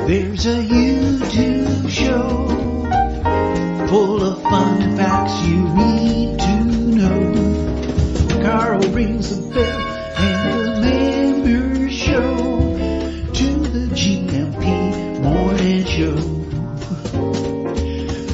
There's a YouTube show full of fun facts you need to know. Carl rings the bell and the members show to the GMP morning show.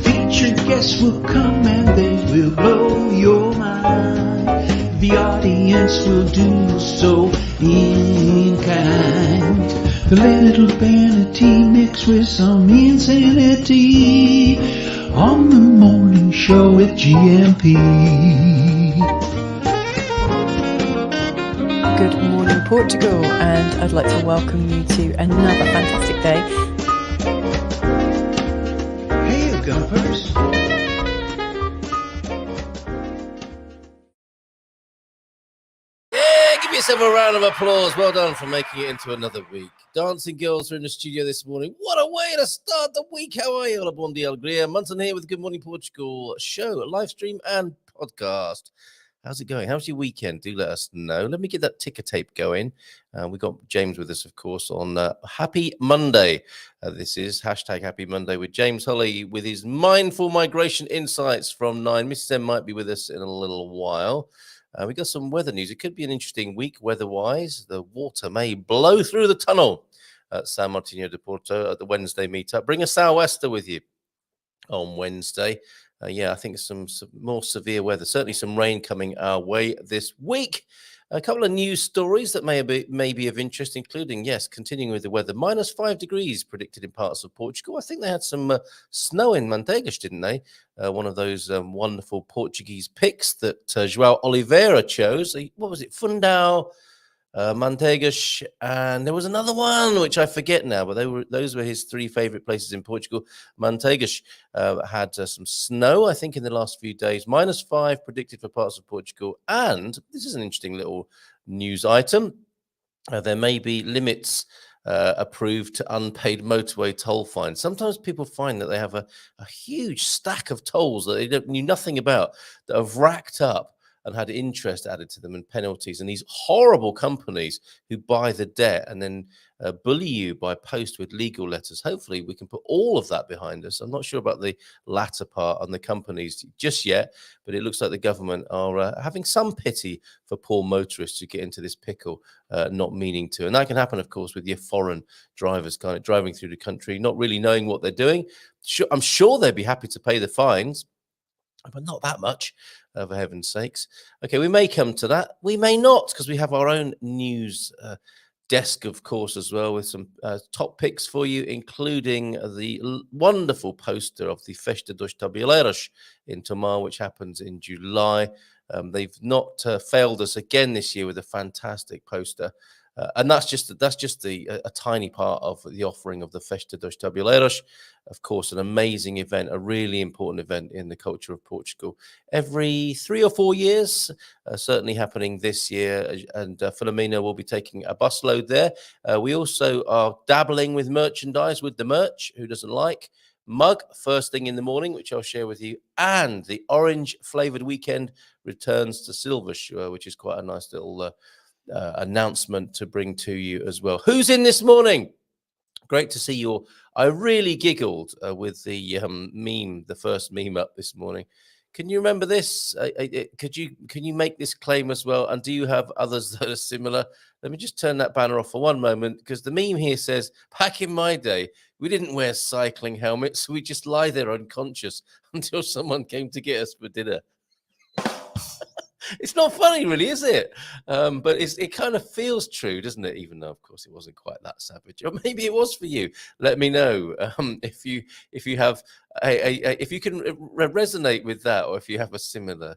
Featured guests will come and they will blow your mind. The audience will do so in kind. The little vanity mixed with some insanity on the morning show with GMP. Good morning, Portugal, and I'd like to welcome you to another fantastic day. Hey, GuMPers. Yeah, give yourself a round of applause. Well done for making it into another week. Dancing girls are in the studio this morning. What a way to start the week. How are you? Hola, bon dia, alegria. Munson here with Good Morning Portugal show, live stream and podcast. How's it going? How's your weekend? Do let us know. Let me get that ticker tape going. We've got James with us, of course, on Happy Monday. This is hashtag Happy Monday with James Holley with his mindful migration insights from 9. Mrs. M might be with us in a little while. We got some weather news. It could be an interesting week weather-wise. The water may blow through the tunnel at San Martino de Porto at the Wednesday meetup. Bring a sou'wester with you on Wednesday. I think some more severe weather. Certainly some rain coming our way this week. A couple of news stories that may be of interest, including, continuing with the weather. -5 degrees predicted in parts of Portugal. I think they had some snow in Manteigas, didn't they? One of those wonderful Portuguese picks that João Oliveira chose. What was it? Fundão, Manteigas, and there was another one which I forget now, but those were his 3 favorite places in Portugal. Manteigas had some snow, I think, in the last few days. -5 predicted for parts of Portugal, and this is an interesting little news item. There may be limits approved to unpaid motorway toll fines. Sometimes people find that they have a huge stack of tolls that they knew nothing about that have racked up and had interest added to them and penalties. And these horrible companies who buy the debt and then bully you by post with legal letters. Hopefully we can put all of that behind us. I'm not sure about the latter part on the companies just yet, but it looks like the government are having some pity for poor motorists who get into this pickle, not meaning to. And that can happen, of course, with your foreign drivers kind of driving through the country, not really knowing what they're doing. I'm sure they'd be happy to pay the fines, but not that much, for heaven's sakes. Okay, we may come to that. We may not, because we have our own news desk, of course, as well, with some top picks for you, including the wonderful poster of the Festa dos Tabuleiros in Tomar, which happens in July. They've not failed us again this year with a fantastic poster. And that's just a tiny part of the offering of the Festa dos Tabuleiros. Of course, an amazing event, a really important event in the culture of Portugal. Every 3 or 4 years, certainly happening this year. And Philomena will be taking a busload there. We also are dabbling with merchandise with the merch. Who doesn't like? Mug first thing in the morning, which I'll share with you. And the orange flavored weekend returns to Silvers, which is quite a nice little announcement to bring to you as well. Who's in this morning? Great to see you all. I really giggled with the meme, the first meme up this morning. Can you remember this? Can you make this claim as well? And do you have others that are similar? Let me just turn that banner off for one moment, because the meme here says, back in my day, we didn't wear cycling helmets. We just lie there unconscious until someone came to get us for dinner. It's not funny, really, is it? But it kind of feels true, doesn't it? Even though, of course, it wasn't quite that savage, or maybe it was for you. Let me know if you have if you can resonate with that, or if you have a similar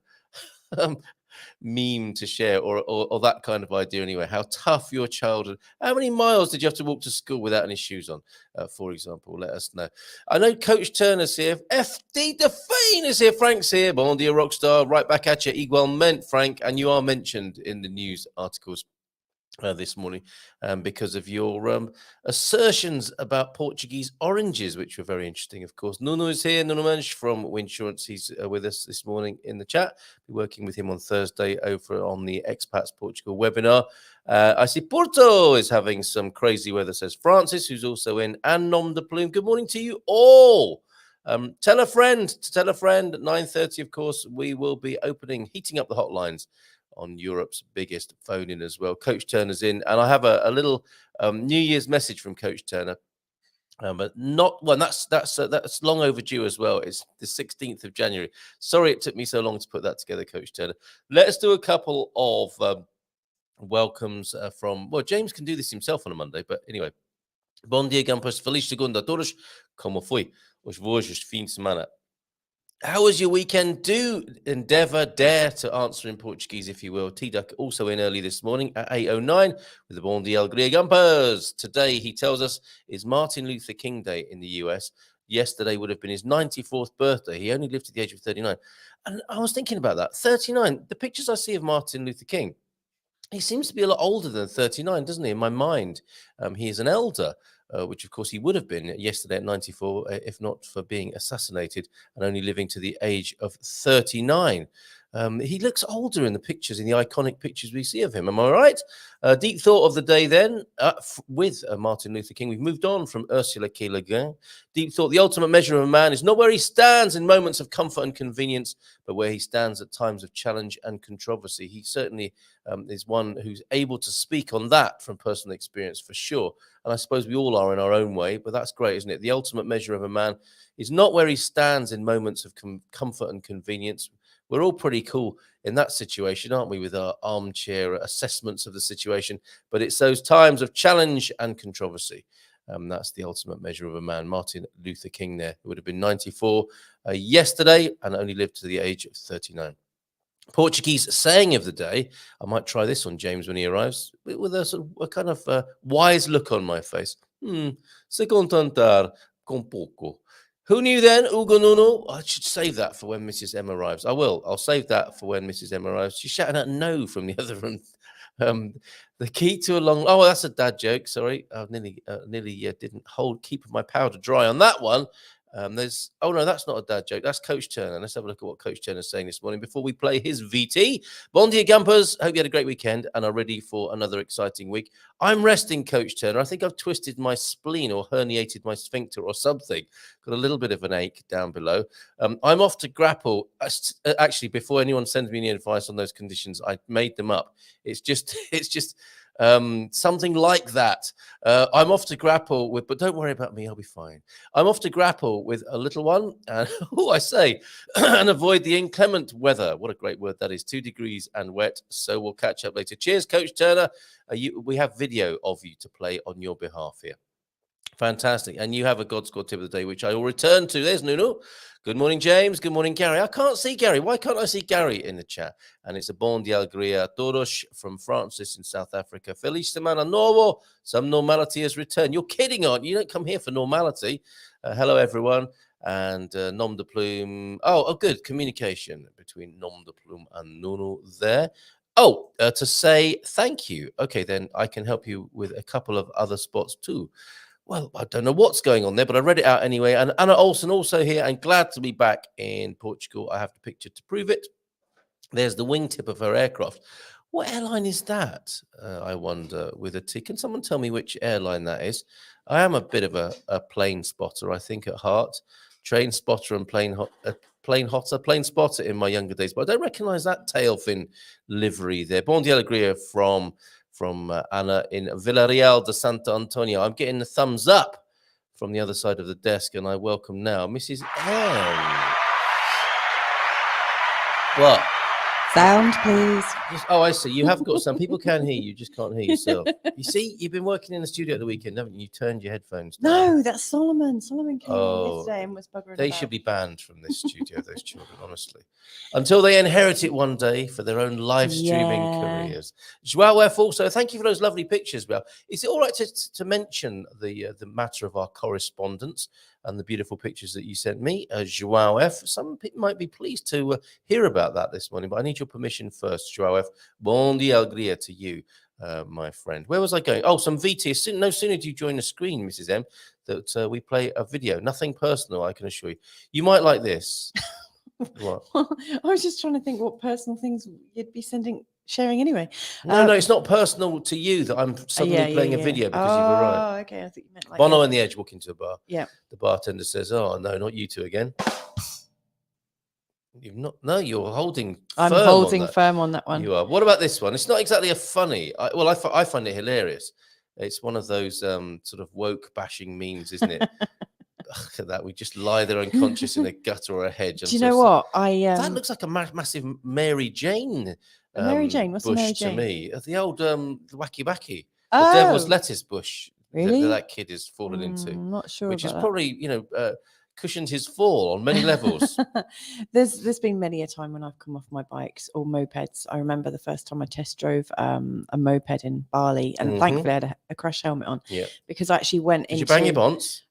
meme to share, or that kind of idea. Anyway, how tough your childhood. How many miles did you have to walk to school without any shoes on, for example? Let us know. I know Coach Turner's here. FD Defane is here. Frank's here. Bon dia, Rockstar. Right back at you. Igualmente, Frank. And you are mentioned in the news articles this morning because of your assertions about Portuguese oranges, which were very interesting, of course. Nuno is here, Nuno Mensch from Winsurance. He's with us this morning in the chat. Be working with him on Thursday over on the Expats Portugal webinar. I see Porto is having some crazy weather, says Francis, who's also in, and Nom de Plume. Good morning to you all. Tell a friend at 9:30, of course, we will be heating up the hotlines on Europe's biggest phone-in as well. Coach Turner's in, and I have a little New Year's message from Coach Turner, but not one. That's long overdue as well. It's the 16th of January. Sorry it took me so long to put that together, Coach Turner. Let's do a couple of welcomes from. Well, James can do this himself on a Monday, but anyway. Bom dia, GuMPers. Feliz segunda a todos. Como foi os vossos fins de semana? How was your weekend? Do dare to answer in Portuguese, if you will. T-Duck also in early this morning at 8:09 with the Bom dia Alegria GuMPers. Today, he tells us, is Martin Luther King Day in the US. Yesterday would have been his 94th birthday. He only lived to the age of 39. And I was thinking about that. 39, the pictures I see of Martin Luther King, he seems to be a lot older than 39, doesn't he? In my mind, he is an elder, which, of course, he would have been yesterday at 94, if not for being assassinated and only living to the age of 39. He looks older in the pictures, in the iconic pictures we see of him. Am I right? Deep thought of the day then with Martin Luther King. We've moved on from Ursula K. Le Guin. Deep thought, the ultimate measure of a man is not where he stands in moments of comfort and convenience, but where he stands at times of challenge and controversy. He certainly is one who's able to speak on that from personal experience for sure. And I suppose we all are in our own way, but that's great, isn't it? The ultimate measure of a man is not where he stands in moments of comfort and convenience. We're all pretty cool in that situation, aren't we, with our armchair assessments of the situation? But it's those times of challenge and controversy. That's the ultimate measure of a man. Martin Luther King there, who would have been 94 yesterday and only lived to the age of 39. Portuguese saying of the day. I might try this on James when he arrives, with a sort of a kind of wise look on my face. Se contentar com pouco. Who knew then, Ugo Nuno? I should save that for when Mrs. M arrives. I will. I'll save that for when Mrs. M arrives. She's shouting out no from the other room. The key to a long... Oh, that's a dad joke. Sorry. I nearly didn't keep my powder dry on that one. Oh, no, that's not a dad joke. That's Coach Turner. Let's have a look at what Coach Turner's saying this morning before we play his VT. Bon dia, GuMPers. Hope you had a great weekend and are ready for another exciting week. I'm resting, Coach Turner. I think I've twisted my spleen or herniated my sphincter or something. Got a little bit of an ache down below. I'm off to grapple. Actually, before anyone sends me any advice on those conditions, I made them up. It's just something like that. I'm off to grapple with, but don't worry about me, I'll be fine. I'm off to grapple with a little one, and and avoid the inclement weather. What a great word that is. 2 degrees and wet. So we'll catch up later. Cheers, Coach Turner. We have video of you to play on your behalf here. Fantastic. And you have a God Squad tip of the day, which I will return to. There's Nuno. Good morning, James. Good morning, Gary. I can't see Gary. Why can't I see Gary in the chat? And it's a Bon dia Alegria todos from Francis in South Africa. Feliz semana novo. Some normality has returned. You're kidding, aren't you? You don't come here for normality. Hello, everyone. And Nom de Plume. Oh, good. Communication between Nom de Plume and Nuno there. To say thank you. Okay, then I can help you with a couple of other spots too. Well, I don't know what's going on there, but I read it out anyway. And Anna Olsen also here, and glad to be back in Portugal. I have the picture to prove it. There's the wingtip of her aircraft. What airline is that? I wonder, with a T. Can someone tell me which airline that is? I am a bit of a plane spotter, I think, at heart. Train spotter and plane spotter in my younger days. But I don't recognize that tail fin livery there. Bon dia Alegria from Anna in Villarreal de Santa Antonia. I'm getting the thumbs up from the other side of the desk, and I welcome now Mrs. M. What? Sound, please. Oh, I see. You have got some. People can hear you, just can't hear yourself. You see, you've been working in the studio at the weekend, haven't you? You turned your headphones down. No, that's Solomon. Solomon came yesterday and was buggering They about. should be banned from this studio, those children, honestly. Until they inherit it one day for their own live streaming careers. Joao F. also, thank you for those lovely pictures, Joao. Is it all right to mention the matter of our correspondence and the beautiful pictures that you sent me, Joao F? Some people might be pleased to hear about that this morning, but I need your permission first, Joao F. Bon dia Alegria to you. my friend. Where was I going? Oh, some VT. No sooner do you join the screen, Mrs. M, that we play a video. Nothing personal, I can assure you. You might like this. What? I was just trying to think what personal things you'd be sharing anyway. No, it's not personal to you that I'm suddenly playing a video because you were right. Oh, okay. I think you meant like Bono and the Edge walk into a bar. Yeah. The bartender says, "Oh no, not you two again." You've not. No, you're holding. I'm firm holding on that. firm on that one. You are. What about this one? It's not exactly a funny. I find it hilarious. It's one of those sort of woke bashing memes, isn't it? Look at that. We just lie there unconscious in a gutter or a hedge. Do you know what? That looks like a massive Mary Jane. Mary Jane. What's bush Mary Jane? to me? The old wacky backy. Oh, The devil's lettuce bush. Really? That kid is fallen into. I'm not sure. Which is about probably cushioned his fall on many levels. There's been many a time when I've come off my bikes or mopeds. I remember the first time I test drove a moped in Bali, and thankfully I had a crash helmet on. Yeah. Because I actually went into. Did you bang your bonds?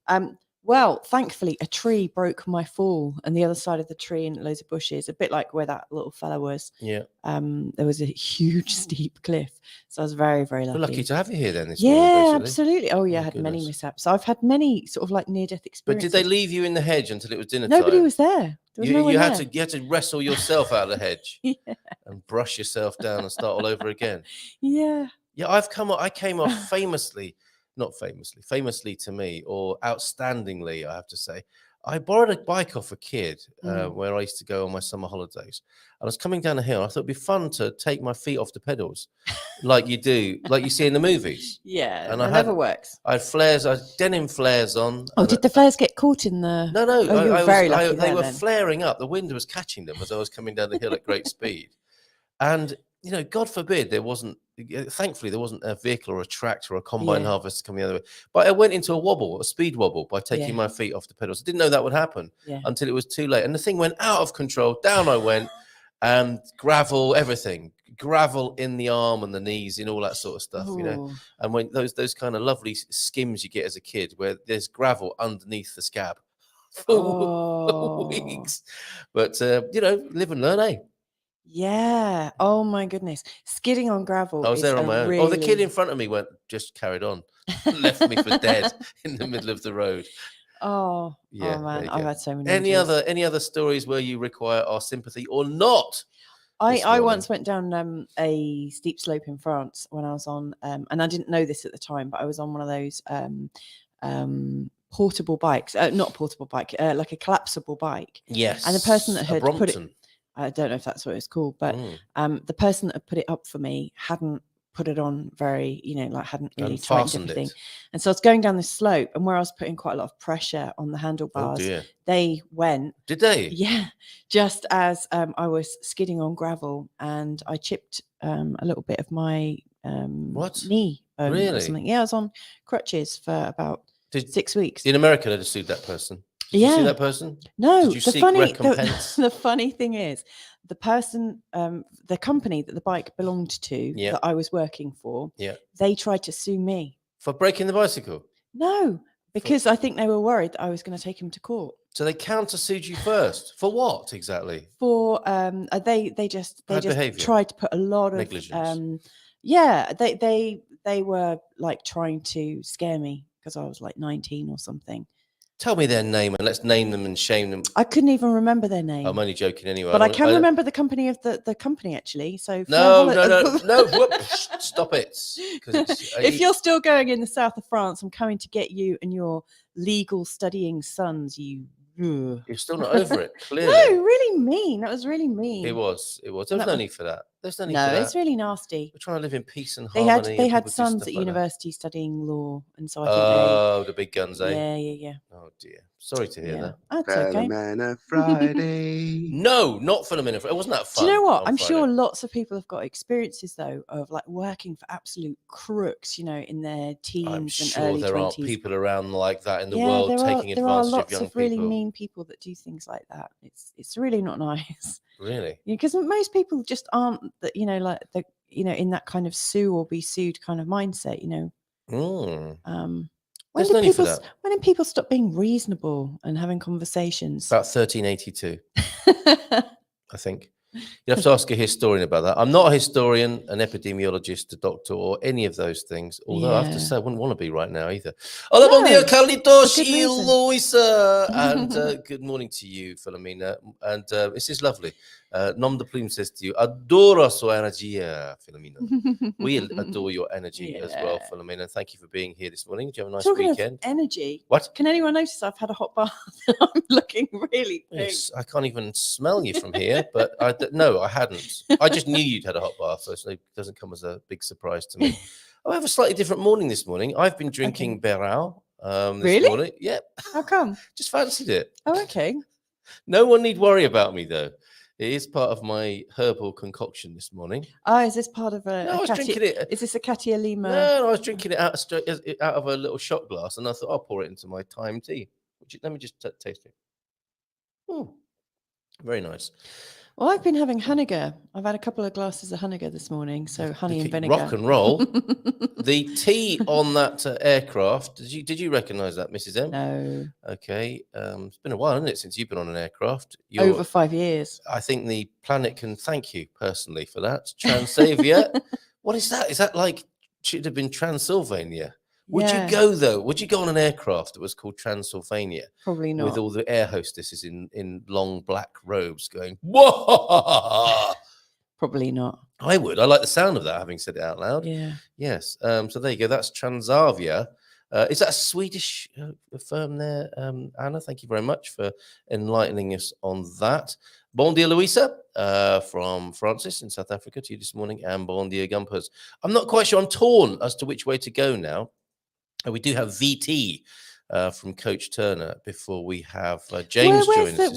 Well, thankfully, a tree broke my fall, and the other side of the tree and loads of bushes, a bit like where that little fella was. Yeah. There was a huge steep cliff, so I was very, very lucky. We're lucky to have you here then. Yeah, absolutely. Oh yeah, I had goodness. many mishaps. I've had many sort of like near-death But experiences. did they leave you in the hedge until it was dinner Nobody time? was there. There was no one you there. had to wrestle yourself out of the hedge Yeah. and brush yourself down and start all over again. Yeah. Yeah, I came off famously to me, or outstandingly, I have to say. I borrowed a bike off a kid where I used to go on my summer holidays. I was coming down a hill. I thought it'd be fun to take my feet off the pedals, like you do, like you see in the movies. Yeah, and it never works. I had flares, I had denim flares on. Oh, did the flares get caught in the? No. Oh, you were very lucky they were then. flaring up. The wind was catching them as I was coming down the hill at great speed. And God forbid there wasn't. Thankfully, there wasn't a vehicle or a tractor or a combine harvester coming the other way. But I went into a speed wobble by taking my feet off the pedals. I didn't know that would happen until it was too late. And the thing went out of control. Down I went, and gravel, everything. Gravel in the arm and the knees and all that sort of stuff, And when those kind of lovely skims you get as a kid where there's gravel underneath the scab for weeks. But, live and learn, eh? Yeah. Oh my goodness. Skidding on gravel. I was there on my own. Really... Oh, the kid in front of me just carried on, left me for dead in the middle of the road. Oh, yeah. Oh man, I've had so many. Any other stories where you require our sympathy or not? I once went down a steep slope in France when I was on, and I didn't know this at the time, but I was on one of those portable bikes, not portable bike, like a collapsible bike. Yes. And the person that had put it. Brompton. I don't know if that's what it's called, but the person that had put it up for me hadn't put it on very, hadn't really tightened everything. And so I was going down this slope, and where I was putting quite a lot of pressure on the handlebars, they went. Did they? Yeah. Just as I was skidding on gravel, and I chipped a little bit of my knee bone or something. Yeah, I was on crutches for about 6 weeks. In America, they just sued that person. Did you see that person? No. Did you seek recompense? The funny thing is, the person, the company that the bike belonged to, that I was working for, they tried to sue me. For breaking the bicycle? No, because I think they were worried that I was going to take him to court. So they countersued you first. For what exactly? For they just tried to put a lot of negligence. They were like trying to scare me because I was like 19 or something. Tell me their name and let's name them and shame them. I couldn't even remember their name. I'm only joking anyway. But I can remember the company of the company actually. So no. Stop it. If you're still going in the south of France, I'm coming to get you and your legal studying sons. You're still not over it, clearly. No, really mean. That was really mean. It was. There was no need for that. There's no need for that. It's really nasty. We're trying to live in peace and harmony. They had sons at university studying law, and so I think the big guns, eh? Yeah. Oh dear. Sorry to hear that. That's okay. Philomena Friday. No, not Philomena Friday. It wasn't that fun. Do you know what? I'm sure lots of people have got experiences though of like working for absolute crooks, in their teens I'm and sure early there 20s. are people around like that in the world taking advantage of young people. There are lots of really mean people that do things like that. It's really not nice. Really? Because most people just aren't that, in that kind of sue or be sued kind of mindset, When did people stop being reasonable and having conversations? About 1382, I think. You have to ask a historian about that. I'm not a historian, an epidemiologist, a doctor, or any of those things. Although I have to say, I wouldn't want to be right now either. Hola, bom dia, Carlitos e Luisa. And good morning to you, Filomena. And this is lovely. Nom de Plume says to you, adoro a sua energia, Filomena. We adore your energy as well, Filomena. Thank you for being here this morning. Did you have a nice weekend? Of energy. What? Can anyone notice I've had a hot bath? I'm looking really pink. Yes, I can't even smell you from here, but no, I hadn't. I just knew you'd had a hot bath, so it doesn't come as a big surprise to me. I have a slightly different morning this morning. I've been drinking Berau this morning. Yeah. How come? Just fancied it. Oh, okay. No one need worry about me, though. It is part of my herbal concoction this morning. Oh, is this part of a... No, I was drinking it. Is this a Katia Lima? No, I was drinking it out of a little shot glass, and I thought I'll pour it into my thyme tea. Let me just taste it. Oh, very nice. Well, I've been having Hanniger. I've had a couple of glasses of Hanniger this morning, so honey and vinegar. Rock and roll. The tea on that aircraft, did you recognise that, Mrs. M? No. Okay. It's been a while, hasn't it, since you've been on an aircraft? Over 5 years. I think the planet can thank you personally for that. Transavia. What is that? Is that like, should have been Transylvania? Would you go, though? Would you go on an aircraft that was called Transylvania? Probably not. With all the air hostesses in long black robes going, whoa! Probably not. I would. I like the sound of that, having said it out loud. Yeah. Yes. So there you go. That's Transavia. Is that a Swedish firm there, Anna? Thank you very much for enlightening us on that. Bon dia, Luisa, from Francis in South Africa to you this morning. And bon dia, GuMPers. I'm not quite sure. I'm torn as to which way to go now. We do have VT from Coach Turner before we have James join us.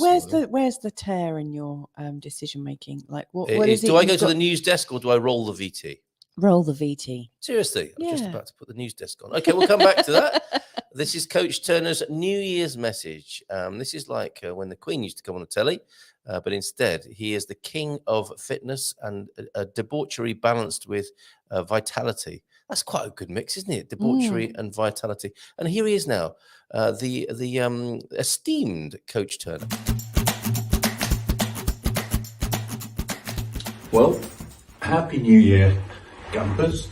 Where's the tear in your decision making? Like what is it? Do I go to the news desk or do I roll the VT? Roll the VT. Seriously, I'm just about to put the news desk on. Okay, we'll come back to that. This is Coach Turner's New Year's message. This is like when the Queen used to come on the telly, but instead he is the king of fitness and debauchery balanced with vitality. That's quite a good mix, isn't it? Debauchery and vitality. And here he is now, the esteemed Coach Turner. Well, Happy New Year, GuMPers,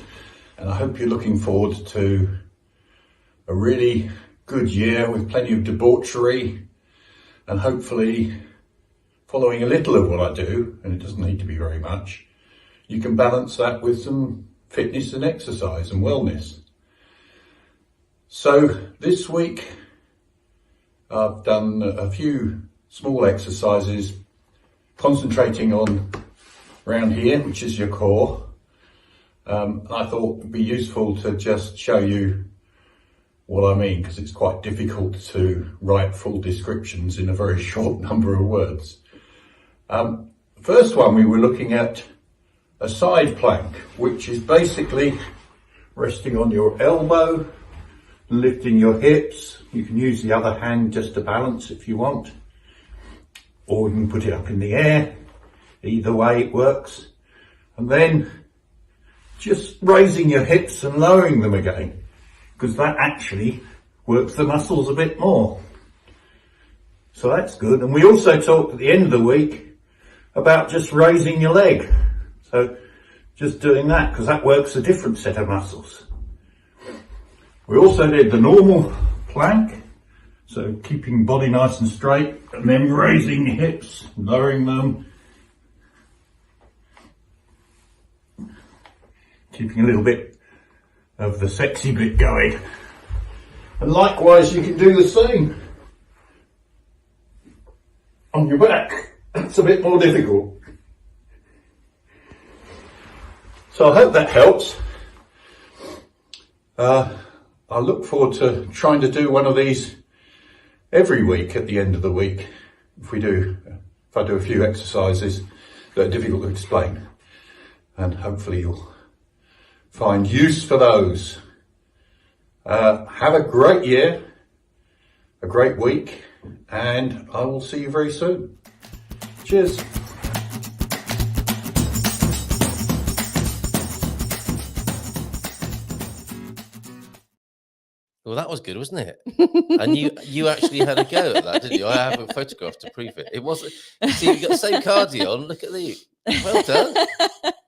and I hope you're looking forward to a really good year with plenty of debauchery and hopefully following a little of what I do, and it doesn't need to be very much, you can balance that with some fitness and exercise and wellness. So this week I've done a few small exercises concentrating on around here, which is your core. I thought it would be useful to just show you what I mean, because it's quite difficult to write full descriptions in a very short number of words. First one, we were looking at a side plank, which is basically resting on your elbow, lifting your hips. You can use the other hand just to balance if you want, or you can put it up in the air. Either way it works. And then just raising your hips and lowering them again, because that actually works the muscles a bit more. So that's good. And we also talked at the end of the week about just raising your leg. So just doing that, because that works a different set of muscles. We also did the normal plank, so keeping body nice and straight, and then raising the hips, lowering them, keeping a little bit of the sexy bit going. And likewise, you can do the same on your back. It's a bit more difficult. So I hope that helps. I look forward to trying to do one of these every week at the end of the week. If I do a few exercises that are difficult to explain, and hopefully you'll find use for those. Have a great year, a great week, and I will see you very soon. Cheers. Well, that was good, wasn't it? And you actually had a go at that, didn't you? I have a photograph to prove it. It wasn't. You see, you got the same cardi on. Look at the. Well done.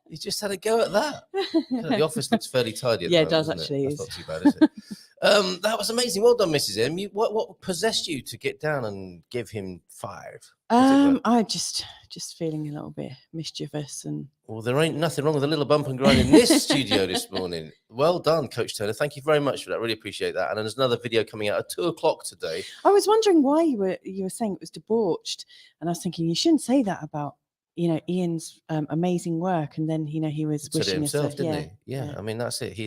You just had a go at that. The office looks fairly tidy. Yeah, it does actually. That's not too bad, is it? That was amazing. Well done, Mrs. M. What possessed you to get down and give him 5? I'm just feeling a little bit mischievous and. Well, there ain't nothing wrong with a little bump and grind in this studio this morning. Well done, Coach Turner. Thank you very much for that. Really appreciate that. And there's another video coming out at 2:00 today. I was wondering why you were saying it was debauched, and I was thinking you shouldn't say that about Ian's amazing work, and then he was wishing himself, didn't he? Yeah, I mean that's it.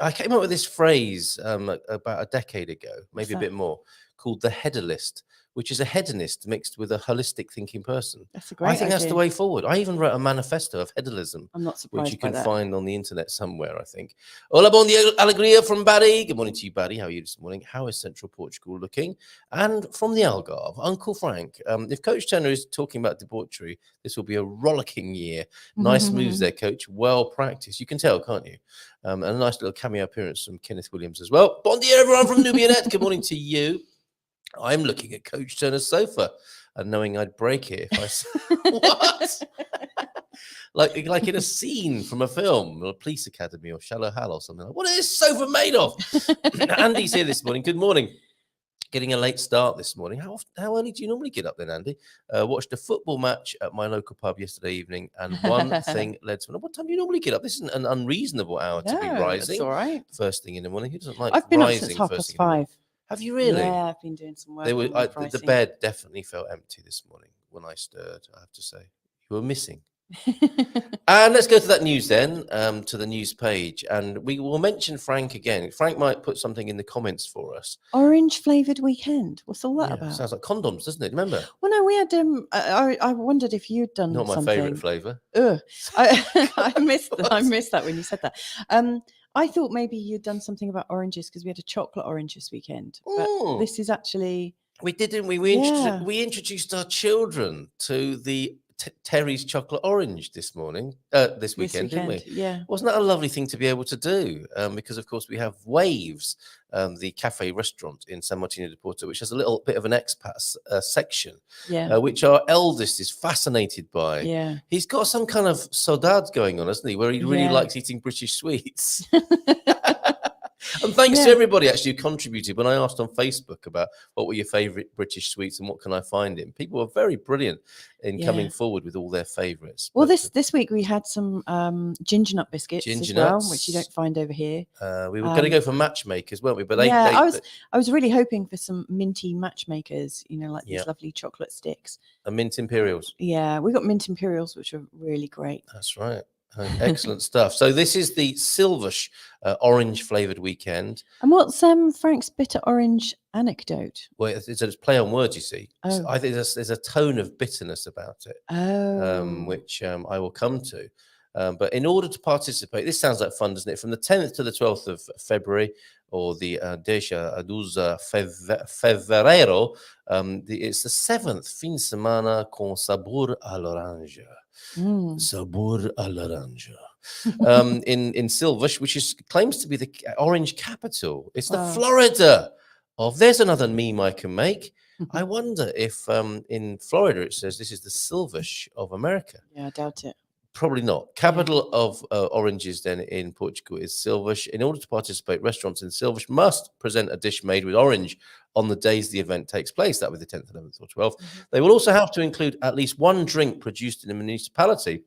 I came up with this phrase about a decade ago, maybe a bit more, called the headerlist, which is a hedonist mixed with a holistic thinking person. That's a great idea. That's the way forward. I even wrote a manifesto of hedonism. I'm not surprised which you can by that. find on the internet somewhere, I think. Hola, bon dia, alegria from Barry. Good morning to you, Barry. How are you this morning? How is Central Portugal looking? And from the Algarve, Uncle Frank. If Coach Turner is talking about debauchery, this will be a rollicking year. Nice moves there, Coach. Well practiced. You can tell, can't you? And a nice little cameo appearance from Kenneth Williams as well. Bon dia, everyone from Nubianet. Good morning to you. I'm looking at Coach Turner's sofa and knowing I'd break it if I said, what? like in a scene from a film, or a police academy, or Shallow Hal, or something. What is this sofa made of? Andy's here this morning. Good morning. Getting a late start this morning. How early do you normally get up then, Andy? Watched a football match at my local pub yesterday evening, and one thing led to another. What time do you normally get up? This isn't an unreasonable hour to be rising. That's all right. First thing in the morning. Who doesn't like I've been rising up since 5:30. Have you really? Yeah, I've been doing some work. The bed definitely felt empty this morning when I stirred, I have to say. You were missing. And let's go to that news then, to the news page. And we will mention Frank again. Frank might put something in the comments for us. Orange flavoured weekend. What's all that about? Sounds like condoms, doesn't it? Remember? Well, no, we had. I wondered if you'd done Not my something. favourite flavour. I missed that when you said that. I thought maybe you'd done something about oranges because we had a chocolate orange this weekend. But this is actually... We did, didn't we? We introduced our children to the Terry's chocolate orange this weekend, didn't we? Yeah. Wasn't that a lovely thing to be able to do? Because, of course, we have Waves, the cafe restaurant in San Martino de Porto, which has a little bit of an expat section, which our eldest is fascinated by. Yeah. He's got some kind of saudade going on, hasn't he, where he really likes eating British sweets. And thanks to everybody actually who contributed when I asked on Facebook about what were your favourite British sweets and what can I find in. People were very brilliant in coming forward with all their favourites. Well, this week we had some ginger nut biscuits as well, which you don't find over here. We were going to go for matchmakers, weren't we? But I was really hoping for some minty matchmakers, like these lovely chocolate sticks. And mint imperials. Yeah, we got mint imperials, which are really great. That's right. Excellent stuff. So this is the Silvish orange flavoured weekend. And what's Frank's bitter orange anecdote? Well, it's a play on words, you see. Oh. I think there's a tone of bitterness about it, which I will come to. But in order to participate, this sounds like fun, doesn't it? From the 10th to the 12th of February, or the 12 fevereiro, it's the 7th fin de semana con sabor a laranja. Sabor a laranja. In Silvish, which claims to be the orange capital. It's the Florida of. There's another meme I can make. I wonder if in Florida it says this is the Silvish of America. Yeah, I doubt it. Probably not. Capital of oranges then in Portugal is Silvish. In order to participate, restaurants in Silvish must present a dish made with orange on the days the event takes place. That was the 10th, 11th, or 12th. They will also have to include at least one drink produced in a municipality,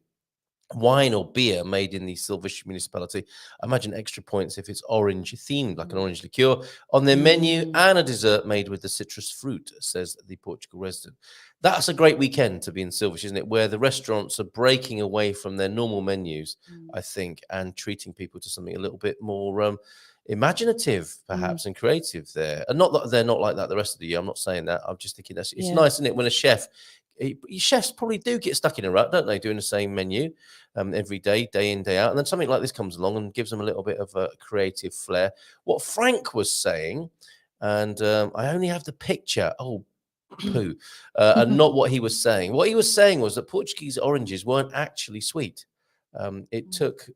wine or beer made in the Silvish municipality. I imagine extra points if it's orange themed, like an orange liqueur, on their menu, and a dessert made with the citrus fruit, says the Portugal resident. That's a great weekend to be in Silvish, isn't it? Where the restaurants are breaking away from their normal menus, I think, and treating people to something a little bit more imaginative, perhaps, and creative there. And not that they're not like that the rest of the year. I'm not saying that. I'm just thinking it's nice, isn't it, when a chefs probably do get stuck in a rut, don't they, doing the same menu every day, day in, day out. And then something like this comes along and gives them a little bit of a creative flair. What Frank was saying, and I only have the picture. Oh, poo. And not what he was saying. What he was saying was that Portuguese oranges weren't actually sweet. It took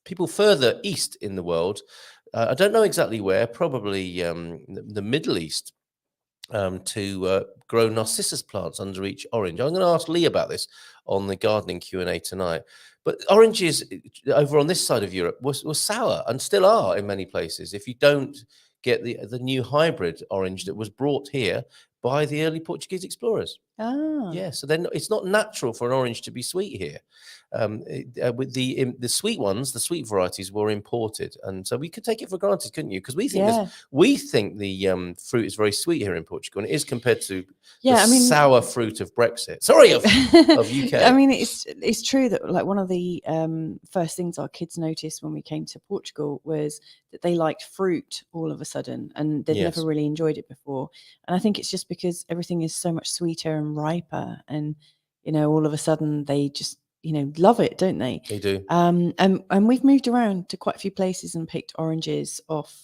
people further east in the world I don't know exactly where, probably the Middle East, to grow narcissus plants under each orange. I'm going to ask Lee about this on the gardening Q&A tonight. But oranges over on this side of Europe were sour and still are in many places if you don't get the new hybrid orange that was brought here by the early Portuguese explorers. Ah. Yeah, so then it's not natural for an orange to be sweet here. With the sweet ones, the sweet varieties were imported, and so we could take it for granted, couldn't you? Because we think the fruit is very sweet here in Portugal, and it is compared to the sour fruit of Brexit. Sorry, of UK. I mean, it's true that like one of the first things our kids noticed when we came to Portugal was that they liked fruit all of a sudden, and they'd never really enjoyed it before. And I think it's just because everything is so much sweeter and riper, and all of a sudden they just love it, don't they? They do. And we've moved around to quite a few places and picked oranges off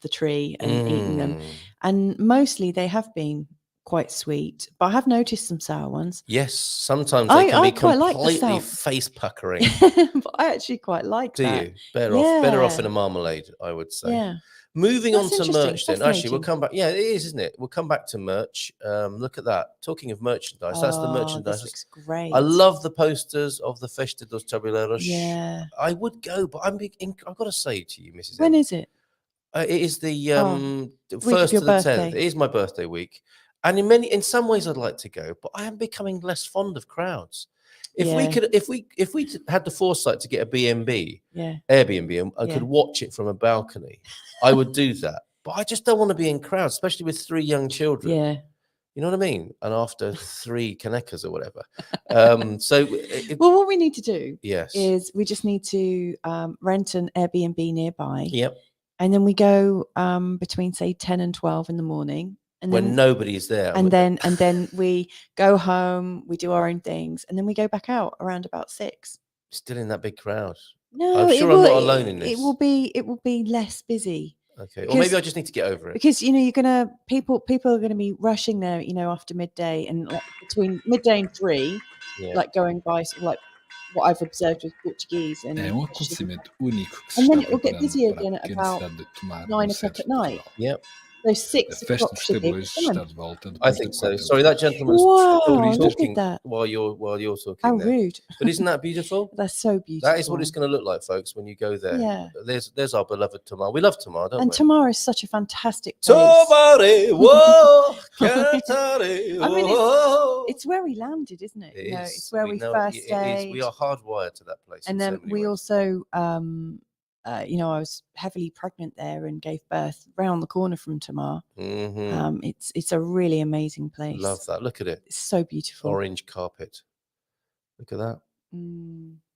the tree and eaten them, and mostly they have been quite sweet, but I have noticed some sour ones. Yes, sometimes they can be completely like face puckering. But I actually quite like Do that. you? Better off in a marmalade, I would say. Yeah. Moving on to merch then. Actually, we'll come back. Yeah, it is, isn't it? We'll come back to merch. Look at that. Talking of merchandise, that's the merchandise. This looks great. I love the posters of the Festa dos Tabuleiros. Yeah. I would go, but I've got to say to you, Mrs. When is it? It is the week 1st of your to the birthday. 10th. It is my birthday week. And in some ways I'd like to go, but I am becoming less fond of crowds. If we had the foresight to get a B&B, Airbnb, and could watch it from a balcony, I would do that. But I just don't want to be in crowds, especially with 3 young children. Yeah. You know what I mean? And after 3 Kanecas or whatever. Well, what we need to do yes, is we just need to rent an Airbnb nearby. Yep. And then we go between, say, 10 and 12 in the morning. And when then nobody's there. And then we go home, we do our own things, and then we go back out around about 6. Still in that big crowd. No, I'm sure I'm not alone in this. It will be less busy. Okay. Or maybe I just need to get over it. Because people are gonna be rushing there, after midday, and like between midday and 3, like going by sort of like what I've observed with Portuguese and then it will get busy again at about 9 o'clock at night. Yep. So 6 o'clock should be I think so. Sorry, that gentleman's talking while you're talking. How there. Rude! But isn't that beautiful? That's so beautiful. That is what it's going to look like, folks, when you go there. Yeah. There's our beloved Tamar. We love Tamar, don't we? And Tamar is such a fantastic place. It's where we landed, isn't it? It's where we first stayed. We are hardwired to that place. And then we also I was heavily pregnant there and gave birth round the corner from Tamar. Mm-hmm. It's a really amazing place. Love that. Look at it. It's so beautiful. Orange carpet. Look at that.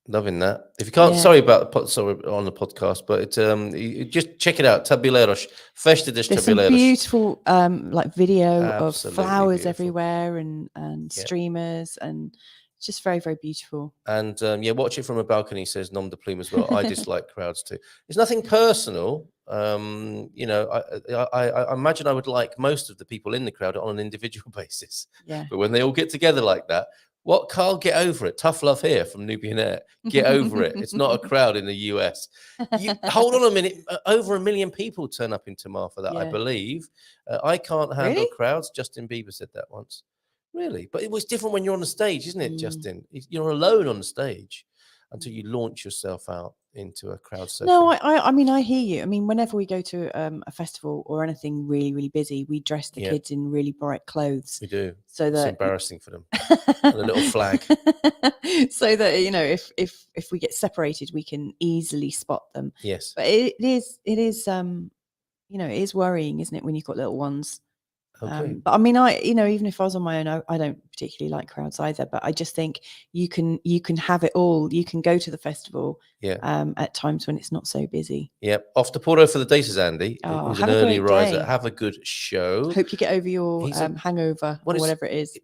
Loving that. If you can't, sorry on the podcast, but you just check it out. Tabuleiros, Festa dos There's Tabuleiros. some beautiful video of Absolutely flowers beautiful. Everywhere and streamers, and it's just very, very beautiful. And watch it from a balcony, says Nom de Plume as well. I dislike crowds too. It's nothing personal. I imagine I would like most of the people in the crowd on an individual basis. Yeah. But when they all get together like that, Carl, get over it. Tough love here from Nubian Air. Get over it. It's not a crowd in the US. Hold on a minute. Over 1 million people turn up in Tamar for that, I believe. I can't handle crowds. Justin Bieber said that once. Really? But it was different when you're on the stage, isn't it, Justin? You're alone on the stage until you launch yourself out into a crowd setting. No, I mean, I hear you. I mean, whenever we go to a festival or anything really, really busy, we dress the kids in really bright clothes. We do. So that it's embarrassing for them. And a little flag. So that, if we get separated, we can easily spot them. Yes. But it is it is worrying, isn't it, when you've got little ones? Okay. But I mean, even if I was on my own, I don't particularly like crowds either. But I just think you can have it all. You can go to the festival at times when it's not so busy. Yep. Off to Porto for the dates, Andy. It was an early riser. Have a good show. Hope you get over your hangover or whatever it is.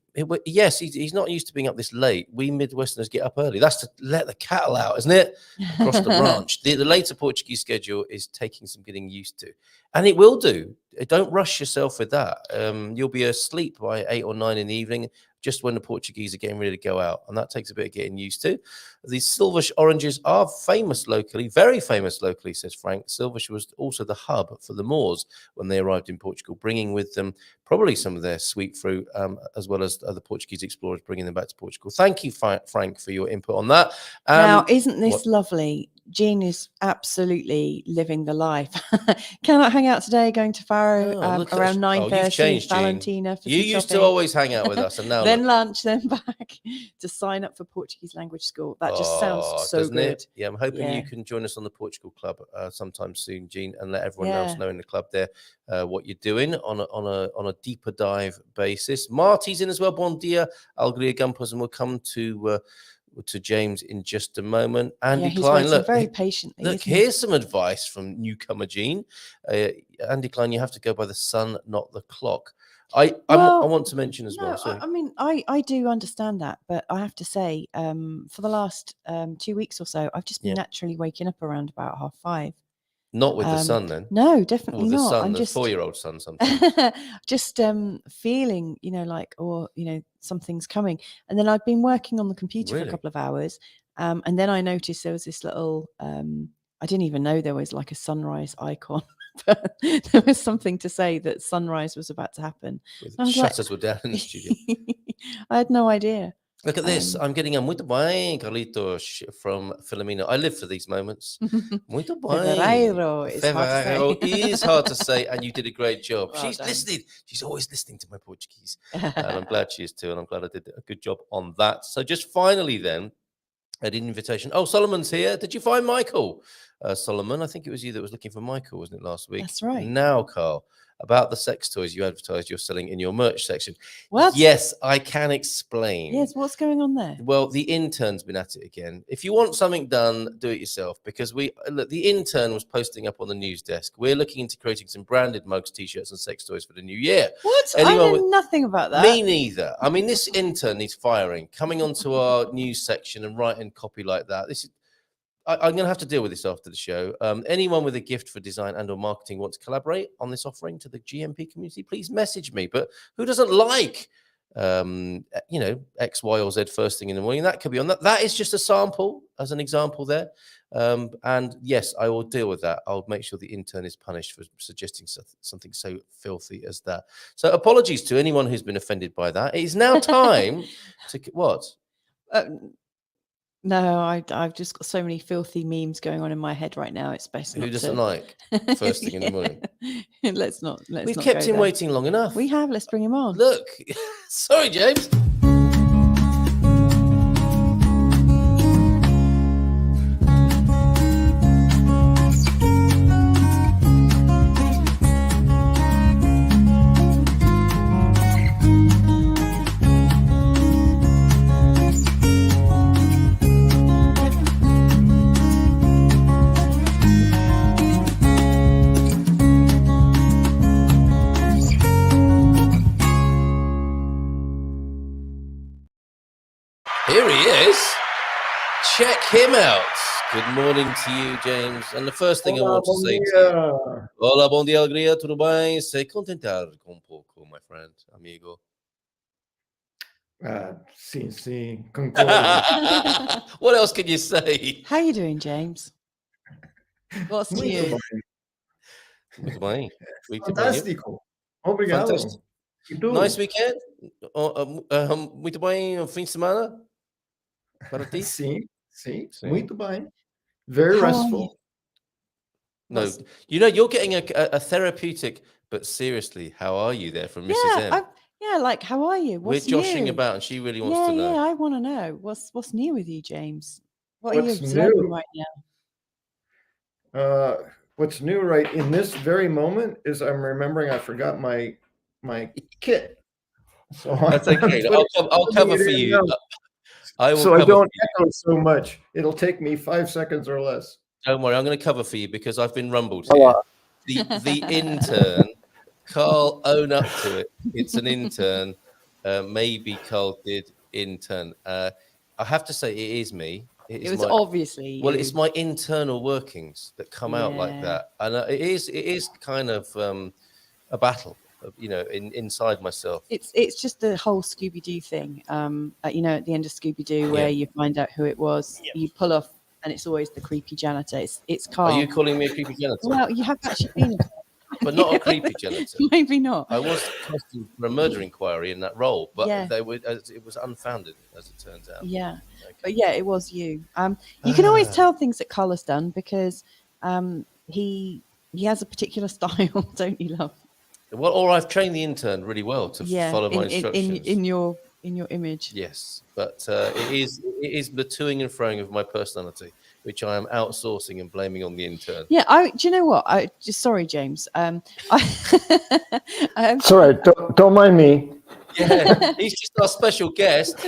Yes, he's not used to being up this late. We Midwesterners get up early. That's to let the cattle out, isn't it? Across the ranch. The later Portuguese schedule is taking some getting used to. And it will do. Don't rush yourself with that. You'll be asleep by 8 or 9 in the evening. just when the Portuguese are getting ready to go out, and that takes a bit of getting used to. These Silvish oranges are famous locally, very famous locally, says Frank. Silvish was also the hub for the Moors when they arrived in Portugal, bringing with them probably some of their sweet fruit, as well as other Portuguese explorers bringing them back to Portugal. Thank you, Frank, for your input on that. Now, isn't this lovely? Jean is absolutely living the life. Cannot hang out today, going to Faro around 9:30. Valentina for you used to always hang out with us, and now then lunch, then back to sign up for Portuguese language school. That just sounds so good. It? Yeah, I'm hoping you can join us on the Portugal Club sometime soon, Jean, and let everyone else know in the club there what you're doing on a deeper dive basis. Marty's in as well. Bon dia, Alegria GuMPerZone, and we'll come to James in just a moment. Andy Klein, look, very patiently. Look, here's some advice from newcomer Jean. Andy Klein, you have to go by the sun, not the clock. I want to mention as well. I mean, I do understand that, but I have to say, for the last 2 weeks or so, I've just been naturally waking up around about 5:30. Not with the sun, then? No, definitely not. I'm just 4-year-old son, sometimes. Just feeling, something's coming. And then I'd been working on the computer for a couple of hours, and then I noticed there was this little. I didn't even know there was like a sunrise icon. But there was something to say that sunrise was about to happen. Shutters were down in the studio. I had no idea. Look at this. I'm getting a muito bem, Carlitos, from Filomena. I live for these moments. Muito bem. Fevereiro is hard to say, and you did a great job. Well She's listening. She's always listening to my Portuguese. And I'm glad she is too, and I'm glad I did a good job on that. So just finally then, an invitation. Oh, Solomon's here. Did you find Michael? Solomon, I think it was you that was looking for Michael, wasn't it, last week? That's right. Now, Carl, about the sex toys you advertised you're selling in your merch section. What? Yes, I can explain. Yes, what's going on there? Well, the intern's been at it again. If you want something done, do it yourself, because the intern was posting up on the news desk. We're looking into creating some branded mugs, t-shirts, and sex toys for the new year. What? I know nothing about that. Me neither. I mean, this intern needs firing, coming onto our news section and writing copy like that. I'm going to have to deal with this after the show. Anyone with a gift for design and or marketing wants to collaborate on this offering to the GMP community, please message me. But who doesn't like, X, Y, or Z first thing in the morning? That could be on that. That is just a sample as an example there. And yes, I will deal with that. I'll make sure the intern is punished for suggesting something so filthy as that. So apologies to anyone who's been offended by that. It is now time to what? No, I've just got so many filthy memes going on in my head right now. It's basically who doesn't like first thing in the morning. Let's not. We've kept him waiting long enough. We have. Let's bring him on. Look, sorry, James. Here he is. Check him out. Good morning to you, James. And the first thing I want to say to you. Hola, bom dia, alegria, tudo bem? Se contentar com pouco, my friend, amigo. Sim, concordo. What else can you say? How are you doing, James? What's new? Muito bem. Fantástico. Obrigado. Fantástico. Nice weekend? Muito bem, fim de semana? Para ti? Sim. Muito bem. Very restful. No, you're getting a therapeutic, but seriously, how are you there from Mrs. M? Like, how are you? What's We're joshing new? about, and she really wants to know. Yeah, I want to know. What's new with you, James? What are you observing right now? What's new right in this very moment is I'm remembering I forgot my kit. So that's okay. I'll cover for you. I don't echo so much. It'll take me 5 seconds or less. Don't worry, I'm going to cover for you because I've been rumbled here. The intern, Carl, own up to it. It's an intern. Maybe Carl did intern. I have to say, it is me. It was obviously well, it's my internal workings that come out like that, and it is kind of a battle. inside myself. It's just the whole Scooby-Doo thing. At the end of Scooby-Doo, where you find out who it was, you pull off, and it's always the creepy janitor. It's Carl. Are you calling me a creepy janitor? Well, you have actually been, but not a creepy janitor. Maybe not. I was questioned for a murder inquiry in that role, but it was unfounded, as it turns out. Yeah, okay. But it was you. You can always tell things that Carl has done because he has a particular style, don't you, love? Well, or I've trained the intern really well to follow my instructions. In your image. Yes, but it is the toing and froing of my personality, which I am outsourcing and blaming on the intern. Yeah, do you know what? Sorry, James. Sorry, don't mind me. Yeah, he's just our special guest.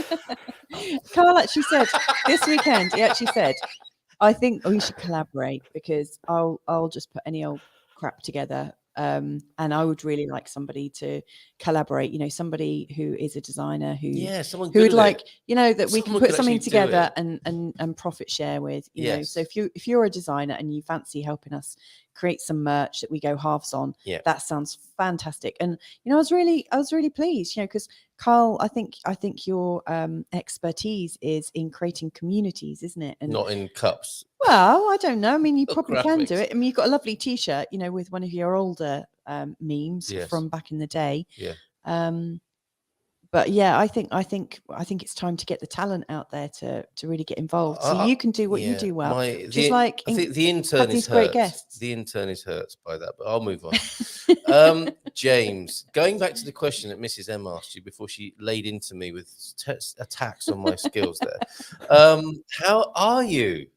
Carl actually said this weekend. He actually said, "I think we should collaborate because I'll just put any old crap together." And I would really like somebody to collaborate, somebody who is a designer who would like, that we can put something together and profit share with, so if you're a designer and you fancy helping us create some merch that we go halves on, that sounds fantastic. And, I was really pleased, because Carl, I think your expertise is in creating communities, isn't it? And not in cups. Well, I don't know. I mean, you probably can do it. I mean, you've got a lovely T-shirt, with one of your older memes from back in the day. Yeah. But I think it's time to get the talent out there to really get involved. So you can do what you do well. I think the intern is hurt. The intern is hurt by that, but I'll move on. James, going back to the question that Mrs. M asked you before she laid into me with attacks on my skills there. How are you?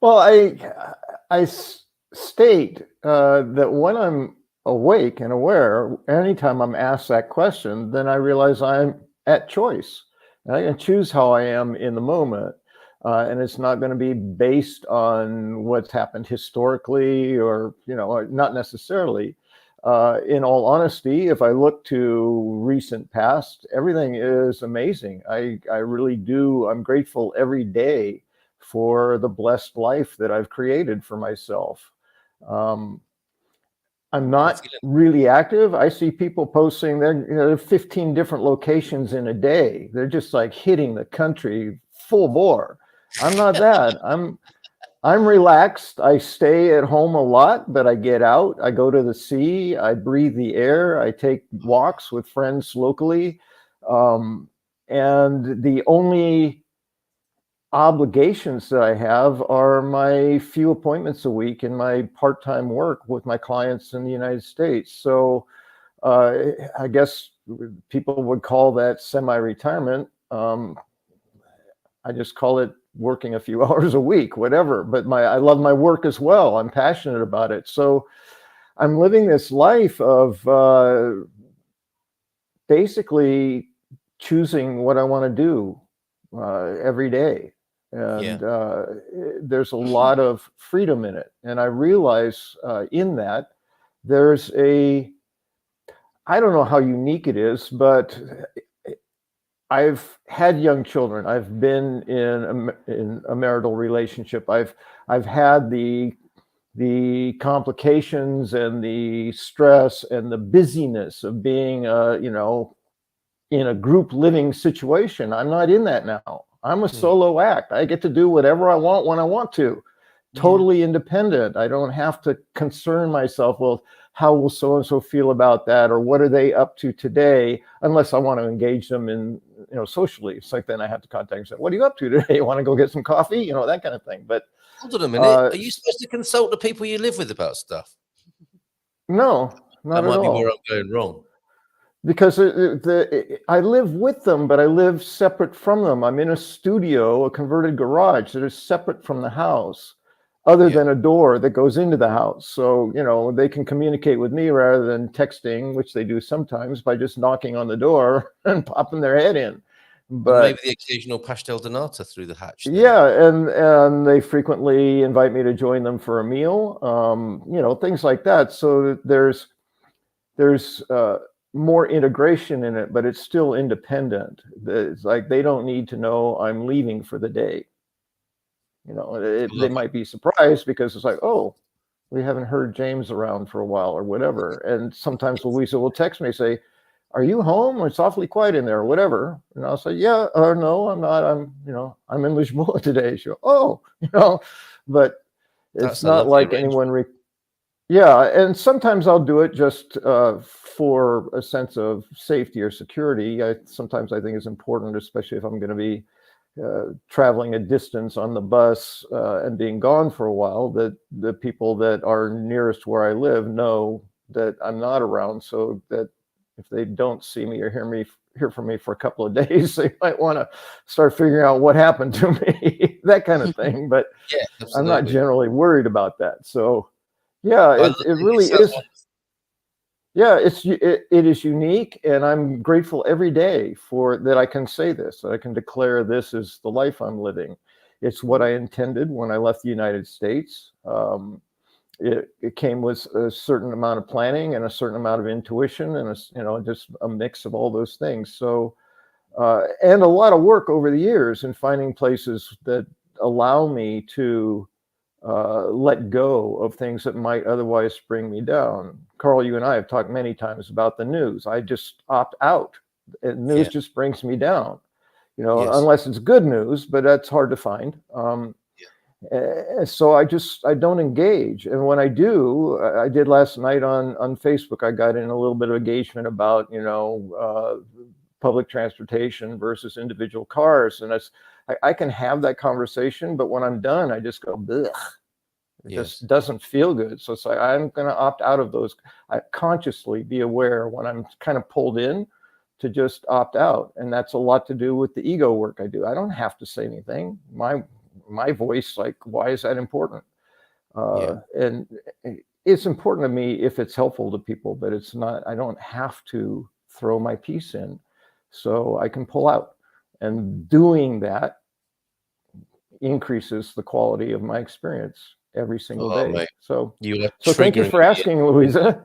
Well, I state that when I'm awake and aware, anytime I'm asked that question, then I realize I'm at choice. And I can choose how I am in the moment. And it's not going to be based on what's happened historically or, not necessarily. In all honesty, if I look to recent past, everything is amazing. I really do. I'm grateful every day for the blessed life that I've created for myself. I'm not really active. I see people posting they're 15 different locations in a day. They're just like hitting the country full bore. I'm not that. I'm relaxed. I stay at home a lot, but I get out. I go to the sea. I breathe the air. I take walks with friends locally. And the only obligations that I have are my few appointments a week and my part-time work with my clients in the United States. So I guess people would call that semi-retirement. I just call it working a few hours a week, whatever. But I love my work as well. I'm passionate about it. So I'm living this life of basically choosing what I want to do every day. And there's a lot of freedom in it. And I realize in that there's I don't know how unique it is, but I've had young children. I've been in a marital relationship. I've had the complications and the stress and the busyness of being in a group living situation. I'm not in that now. I'm a solo act. I get to do whatever I want when I want to. Totally independent. I don't have to concern myself, well, how will so-and-so feel about that? Or what are they up to today? Unless I want to engage them in, socially. It's like, then I have to contact them and say, what are you up to today? You want to go get some coffee? That kind of thing. But hold on a minute. Are you supposed to consult the people you live with about stuff? No, not at all. That might be where I'm going wrong. Because I live with them, but I live separate from them. I'm in a studio, a converted garage that is separate from the house, other than a door that goes into the house. So, they can communicate with me rather than texting, which they do sometimes by just knocking on the door and popping their head in. But maybe the occasional pastel de nata through the hatch. Then. Yeah, and they frequently invite me to join them for a meal, things like that. So there's more integration in it, but it's still independent. It's like they don't need to know I'm leaving for the day. They might be surprised because it's like, oh, we haven't heard James around for a while or whatever. And sometimes Louisa will text me, say, are you home? It's awfully quiet in there, or whatever. And I'll say, yeah, or no, I'm not. I'm in Lisboa today. She'll, but it's not like anyone. Yeah, and sometimes I'll do it just for a sense of safety or security. Sometimes I think it's important, especially if I'm going to be traveling a distance on the bus and being gone for a while, that the people that are nearest where I live know that I'm not around, so that if they don't see me or hear from me for a couple of days, they might want to start figuring out what happened to me, that kind of thing. But yeah, I'm not generally worried about that. So yeah, it really is. Yeah, it is unique, and I'm grateful every day for that I can say this, that I can declare this is the life I'm living. It's what I intended when I left the United States. It came with a certain amount of planning and a certain amount of intuition, and just a mix of all those things. So, and a lot of work over the years in finding places that allow me to let go of things that might otherwise bring me down. Carl, you and I have talked many times about the news. I just opt out. News just brings me down, unless it's good news, but that's hard to find. So I don't engage. And when I do, I did last night on Facebook, I got in a little bit of engagement about, public transportation versus individual cars. And I can have that conversation, but when I'm done, I just go, blech. It just doesn't feel good. So it's like, I'm going to opt out of those. I consciously be aware when I'm kind of pulled in to just opt out. And that's a lot to do with the ego work I do. I don't have to say anything. My voice, like, why is that important? And it's important to me if it's helpful to people, but it's not, I don't have to throw my piece in, so I can pull out. And doing that increases the quality of my experience every single day. Mate. So thank you for asking, Louisa.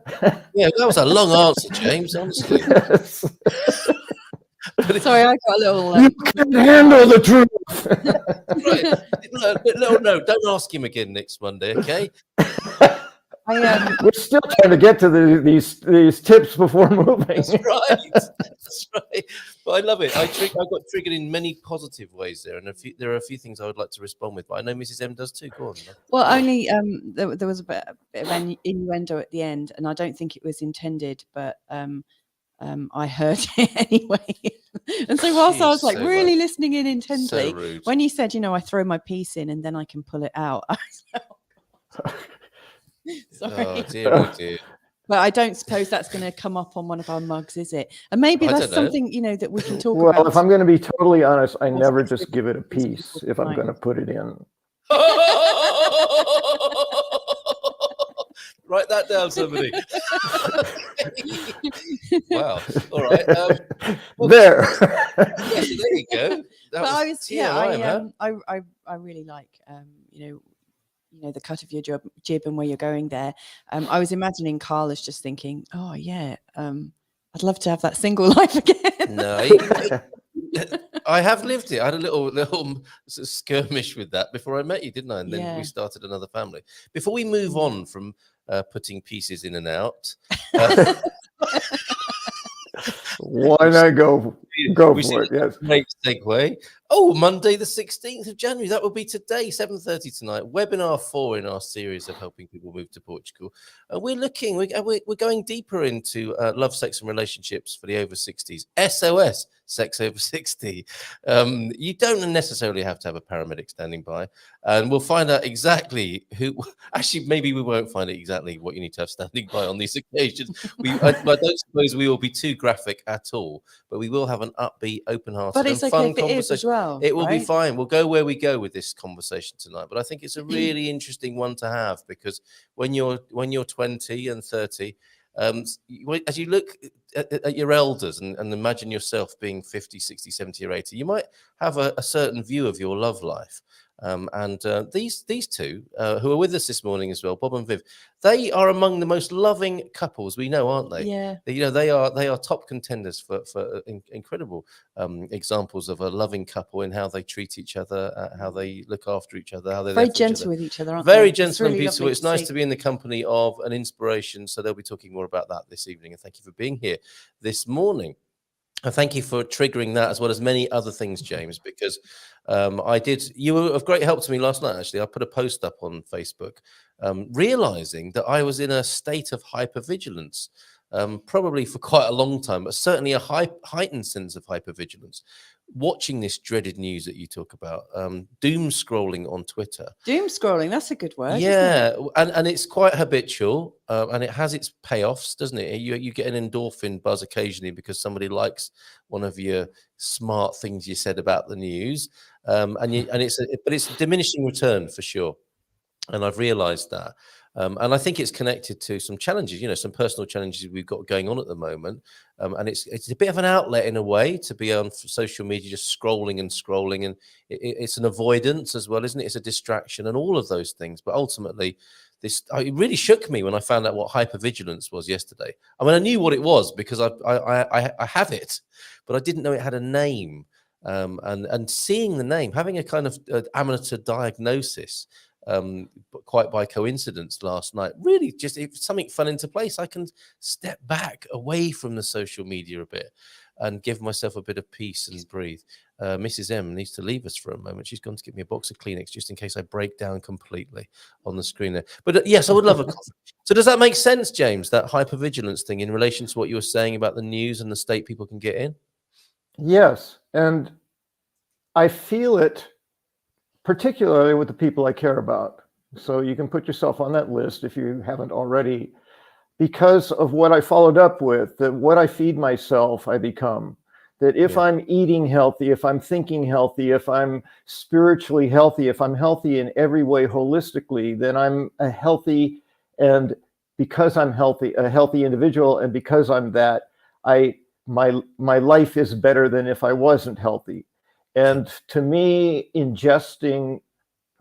Yeah, that was a long answer, James, honestly. Sorry, I got a little. You can handle the truth. Right. No, don't ask him again next Monday, okay? We're still trying to get to these tips before moving. That's right. But I love it. I got triggered in many positive ways there, and there are a few things I would like to respond with. But I know Mrs. M does too. Go on. Well, only there was a bit of an innuendo at the end, and I don't think it was intended, but I heard it anyway. And so whilst I was really listening in intently, when you said, I throw my piece in and then I can pull it out, I was like, sorry. Oh, dear. But I don't suppose that's going to come up on one of our mugs, is it? And maybe that's something, that we can talk about. Well, if I'm going to be totally honest, I never just give it a piece if I'm going to put it in. Write that down, somebody. Wow. All right. There. There you go. I really like, the cut of your jib and where you're going there. I was imagining Carl is just thinking, oh yeah, I'd love to have that single life again. No, I have lived it. I had a little skirmish with that before I met you, didn't I? And then we started another family. Before we move on from putting pieces in and out, why not go for it? Yes. Great segue. Oh, Monday the 16th of January. That will be today, 7:30 tonight. Webinar 4 in our series of helping people move to Portugal. We're going deeper into love, sex, and relationships for the over 60s. SOS, sex over 60. You don't necessarily have to have a paramedic standing by, and we'll find out exactly who. Actually, maybe we won't find out exactly what you need to have standing by on these occasions. I don't suppose we will be too graphic at all, but we will have an upbeat, open-hearted, and fun conversation. It will be fine. We'll go where we go with this conversation tonight. But I think it's a really interesting one to have, because when you're 20 and 30, as you look at your elders and imagine yourself being 50, 60, 70 or 80, you might have a certain view of your love life. And these two who are with us this morning as well, Bob and Viv, they are among the most loving couples we know, aren't they? Yeah. They are top contenders for incredible examples of a loving couple in how they treat each other, how they look after each other, how they're very there for gentle each other. with each other, aren't Very they? gentle and really beautiful. It's nice see. to be in the company of an inspiration. So they'll be talking more about that this evening. And thank you for being here this morning. And thank you for triggering that, as well as many other things, James, because you were of great help to me last night, actually. I put a post up on Facebook, realizing that I was in a state of hypervigilance, probably for quite a long time, but certainly a heightened sense of hypervigilance. Watching this dreaded news that you talk about, doom scrolling on Twitter. Doom scrolling, that's a good word. Yeah, isn't it? and it's quite habitual, and it has its payoffs, doesn't it? You get an endorphin buzz occasionally because somebody likes one of your smart things you said about the news, but it's diminishing return for sure, and I've realised that. And I think it's connected to some challenges, some personal challenges we've got going on at the moment. And it's a bit of an outlet in a way to be on social media, just scrolling and scrolling. And it's an avoidance as well, isn't it? It's a distraction and all of those things. But ultimately, it really shook me when I found out what hypervigilance was yesterday. I mean, I knew what it was because I have it, but I didn't know it had a name. And seeing the name, having a kind of amateur diagnosis, but quite by coincidence last night, really just if something fell into place, I can step back away from the social media a bit and give myself a bit of peace and breathe. Mrs. M needs to leave us for a moment. She's gone to get me a box of Kleenex just in case I break down completely on the screen there. But yes, I would love a coffee. So does that make sense, James, that hypervigilance thing in relation to what you were saying about the news and the state people can get in? Yes, and I feel it particularly with the people I care about. So you can put yourself on that list if you haven't already, because of what I followed up with, that what I feed myself, I become. That if I'm eating healthy, if I'm thinking healthy, if I'm spiritually healthy, if I'm healthy in every way holistically, then I'm a healthy, and because I'm healthy, a healthy individual, and because I'm that, my life is better than if I wasn't healthy. And to me, ingesting,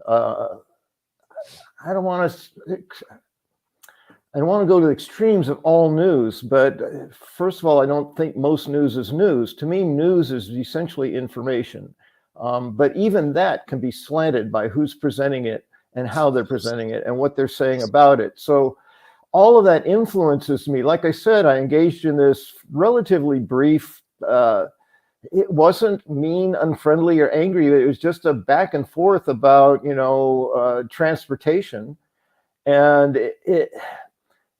I don't want to go to the extremes of all news, but first of all, I don't think most news is news. To me, news is essentially information. But even that can be slanted by who's presenting it and how they're presenting it and what they're saying about it. So all of that influences me. Like I said, I engaged in this relatively brief, it wasn't mean, unfriendly, or angry. It was just a back and forth about, transportation. And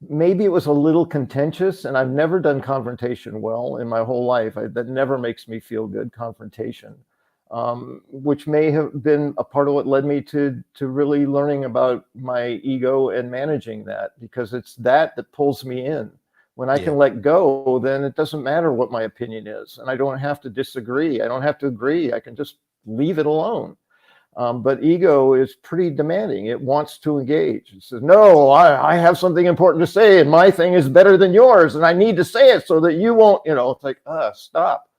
maybe it was a little contentious, and I've never done confrontation well in my whole life. That never makes me feel good, confrontation, which may have been a part of what led me to really learning about my ego and managing that, because it's that pulls me in. When I can let go, then it doesn't matter what my opinion is, and I don't have to disagree. I don't have to agree. I can just leave it alone. But ego is pretty demanding. It wants to engage. It says, no, I have something important to say, and my thing is better than yours, and I need to say it so that you won't, it's like, stop.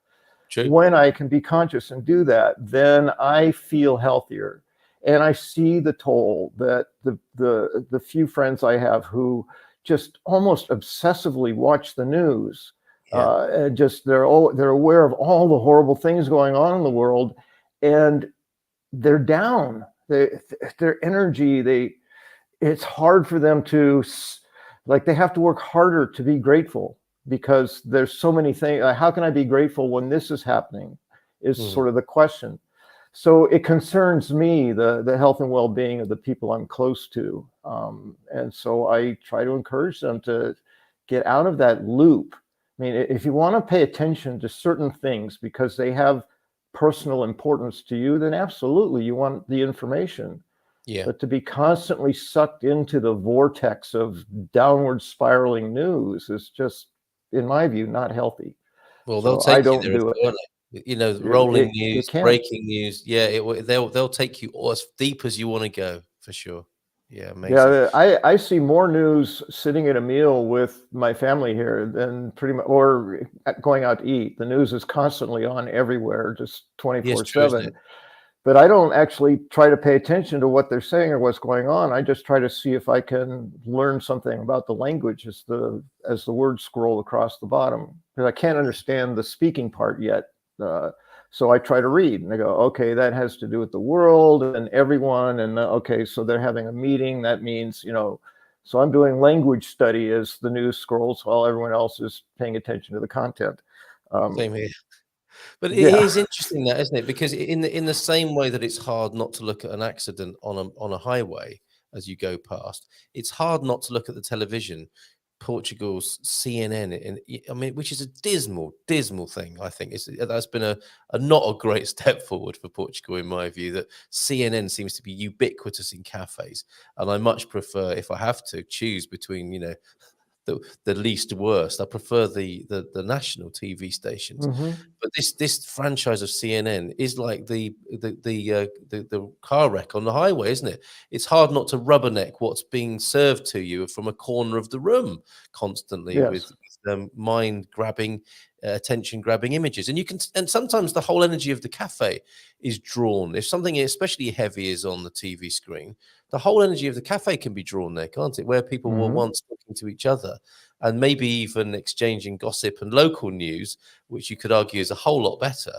True. When I can be conscious and do that, then I feel healthier. And I see the toll that the few friends I have who just almost obsessively watch the news, and just they're aware of all the horrible things going on in the world, and they're down. Their energy, it's hard for them to, like, they have to work harder to be grateful, because there's so many things. How can I be grateful when this is happening is sort of the question. So it concerns me, the health and well-being of the people I'm close to. And so I try to encourage them to get out of that loop. I mean, if you want to pay attention to certain things because they have personal importance to you, then absolutely you want the information. Yeah. But to be constantly sucked into the vortex of downward spiraling news is just, in my view, not healthy. Well, they'll take you there, won't they? Rolling news, breaking news. Yeah, they'll take you as deep as you want to go, for sure. Yeah, amazing. Yeah, I see more news sitting at a meal with my family here than pretty much, or going out to eat. The news is constantly on everywhere, just 24/7. but I don't actually try to pay attention to what they're saying or what's going on. I just try to see if I can learn something about the language as the words scroll across the bottom, because I can't understand the speaking part yet. So I try to read, and I go, okay, that has to do with the world and everyone, and okay, so they're having a meeting. That means, so I'm doing language study as the news scrolls while everyone else is paying attention to the content. Same here. But it Yeah. is interesting, that, isn't it? Because in the same way that it's hard not to look at an accident on a highway as you go past, it's hard not to look at the television, Portugal's CNN, and which is a dismal thing. I think that's been a not a great step forward for Portugal, in my view. That CNN seems to be ubiquitous in cafes, and I much prefer, if I have to choose between, the least worst, I prefer the national TV stations. Mm-hmm. But this franchise of CNN is like the car wreck on the highway, isn't it? It's hard not to rubberneck what's being served to you from a corner of the room constantly. Yes. With mind grabbing, attention grabbing images, and sometimes the whole energy of the cafe is drawn. If something especially heavy is on the TV screen, the whole energy of the cafe can be drawn there, can't it? Where people were once talking to each other and maybe even exchanging gossip and local news, which you could argue is a whole lot better,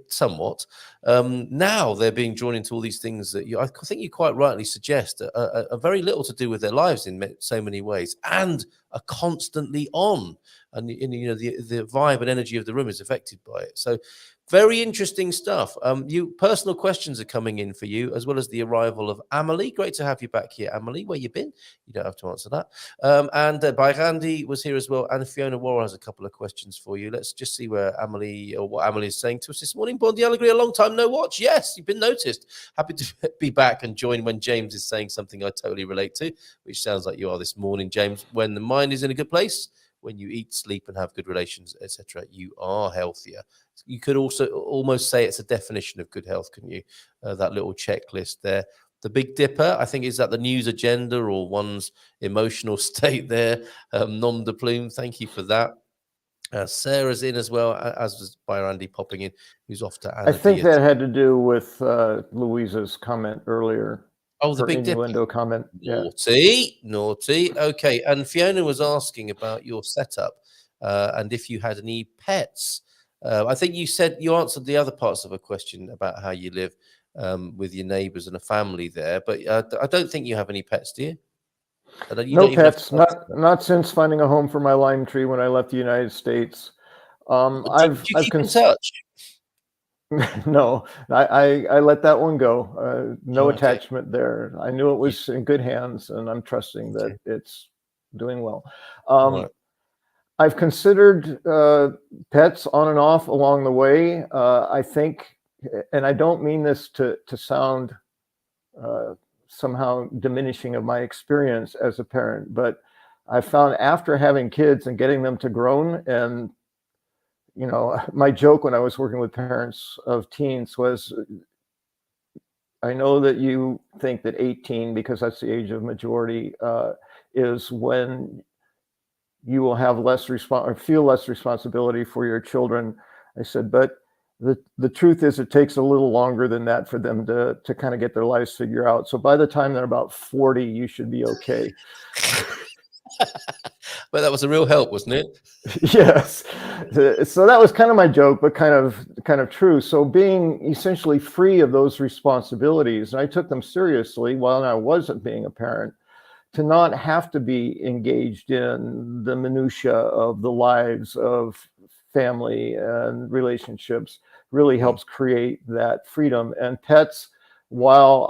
somewhat. Now they're being drawn into all these things that I think you quite rightly suggest are very little to do with their lives in so many ways, and are constantly on. And the vibe and energy of the room is affected by it. So very interesting stuff. Personal questions are coming in for you, as well as the arrival of Amelie. Great to have you back here, Amelie. Where you been? You don't have to answer that. And Bairandi was here as well, and Fiona Worrell has a couple of questions for you. Let's just see what Amelie is saying to us this morning. Bon Diallegria, a long time no watch. Yes, you've been noticed. Happy to be back and join when James is saying something I totally relate to, which sounds like you are this morning, James. When the mind is in a good place, when you eat, sleep, and have good relations, etc., you are healthier. You could also almost say it's a definition of good health, couldn't you? That little checklist there. The Big Dipper, I think, is that the news agenda or one's emotional state there? Nom de plume, thank you for that. Sarah's in as well, as was by Randy popping in, who's off to Anna. I think that had to do with Louisa's comment earlier. Oh, the Big innuendo comment. Naughty. Okay, and Fiona was asking about your setup and if you had any pets. I think you answered the other parts of a question about how you live with your neighbours and a family there, but I don't think you have any pets, do you? No pets, not since finding a home for my lime tree when I left the United States. Did you keep in touch? No, I let that one go. No attachment there. I knew it was in good hands, and I'm trusting that it's doing well. I've considered pets on and off along the way. I think, and I don't mean this to sound somehow diminishing of my experience as a parent, but I found after having kids and getting them to grown, and my joke when I was working with parents of teens was, I know that you think that 18, because that's the age of majority, is when you will have feel less responsibility for your children. I said, but the truth is it takes a little longer than that for them to kind of get their lives figured out. So by the time they're about 40, you should be okay. But that was a real help, wasn't it? Yes. So that was kind of my joke, but kind of true. So being essentially free of those responsibilities, and I took them seriously while I wasn't being a parent, to not have to be engaged in the minutia of the lives of family and relationships really helps create that freedom. And pets, while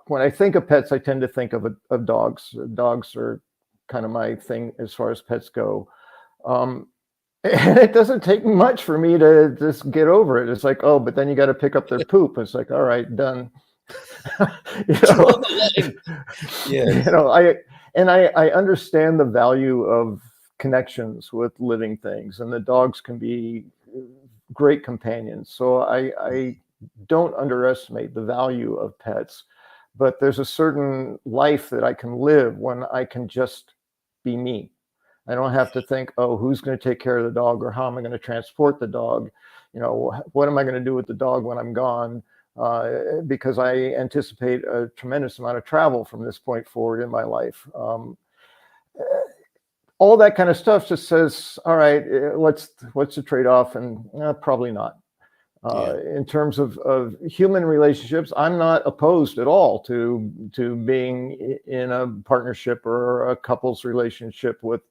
when I think of pets, I tend to think of dogs. Dogs are kind of my thing as far as pets go. And it doesn't take much for me to just get over it. It's like, oh, but then you got to pick up their poop. It's like, all right, done. I understand the value of connections with living things, and the dogs can be great companions. So I don't underestimate the value of pets, but there's a certain life that I can live when I can just be me. I don't have to think, oh, who's going to take care of the dog, or how am I going to transport the dog? what am I going to do with the dog when I'm gone? Because I anticipate a tremendous amount of travel from this point forward in my life. All that kind of stuff just says, all right, what's the trade-off? And probably not. In terms of human relationships, I'm not opposed at all to being in a partnership or a couple's relationship with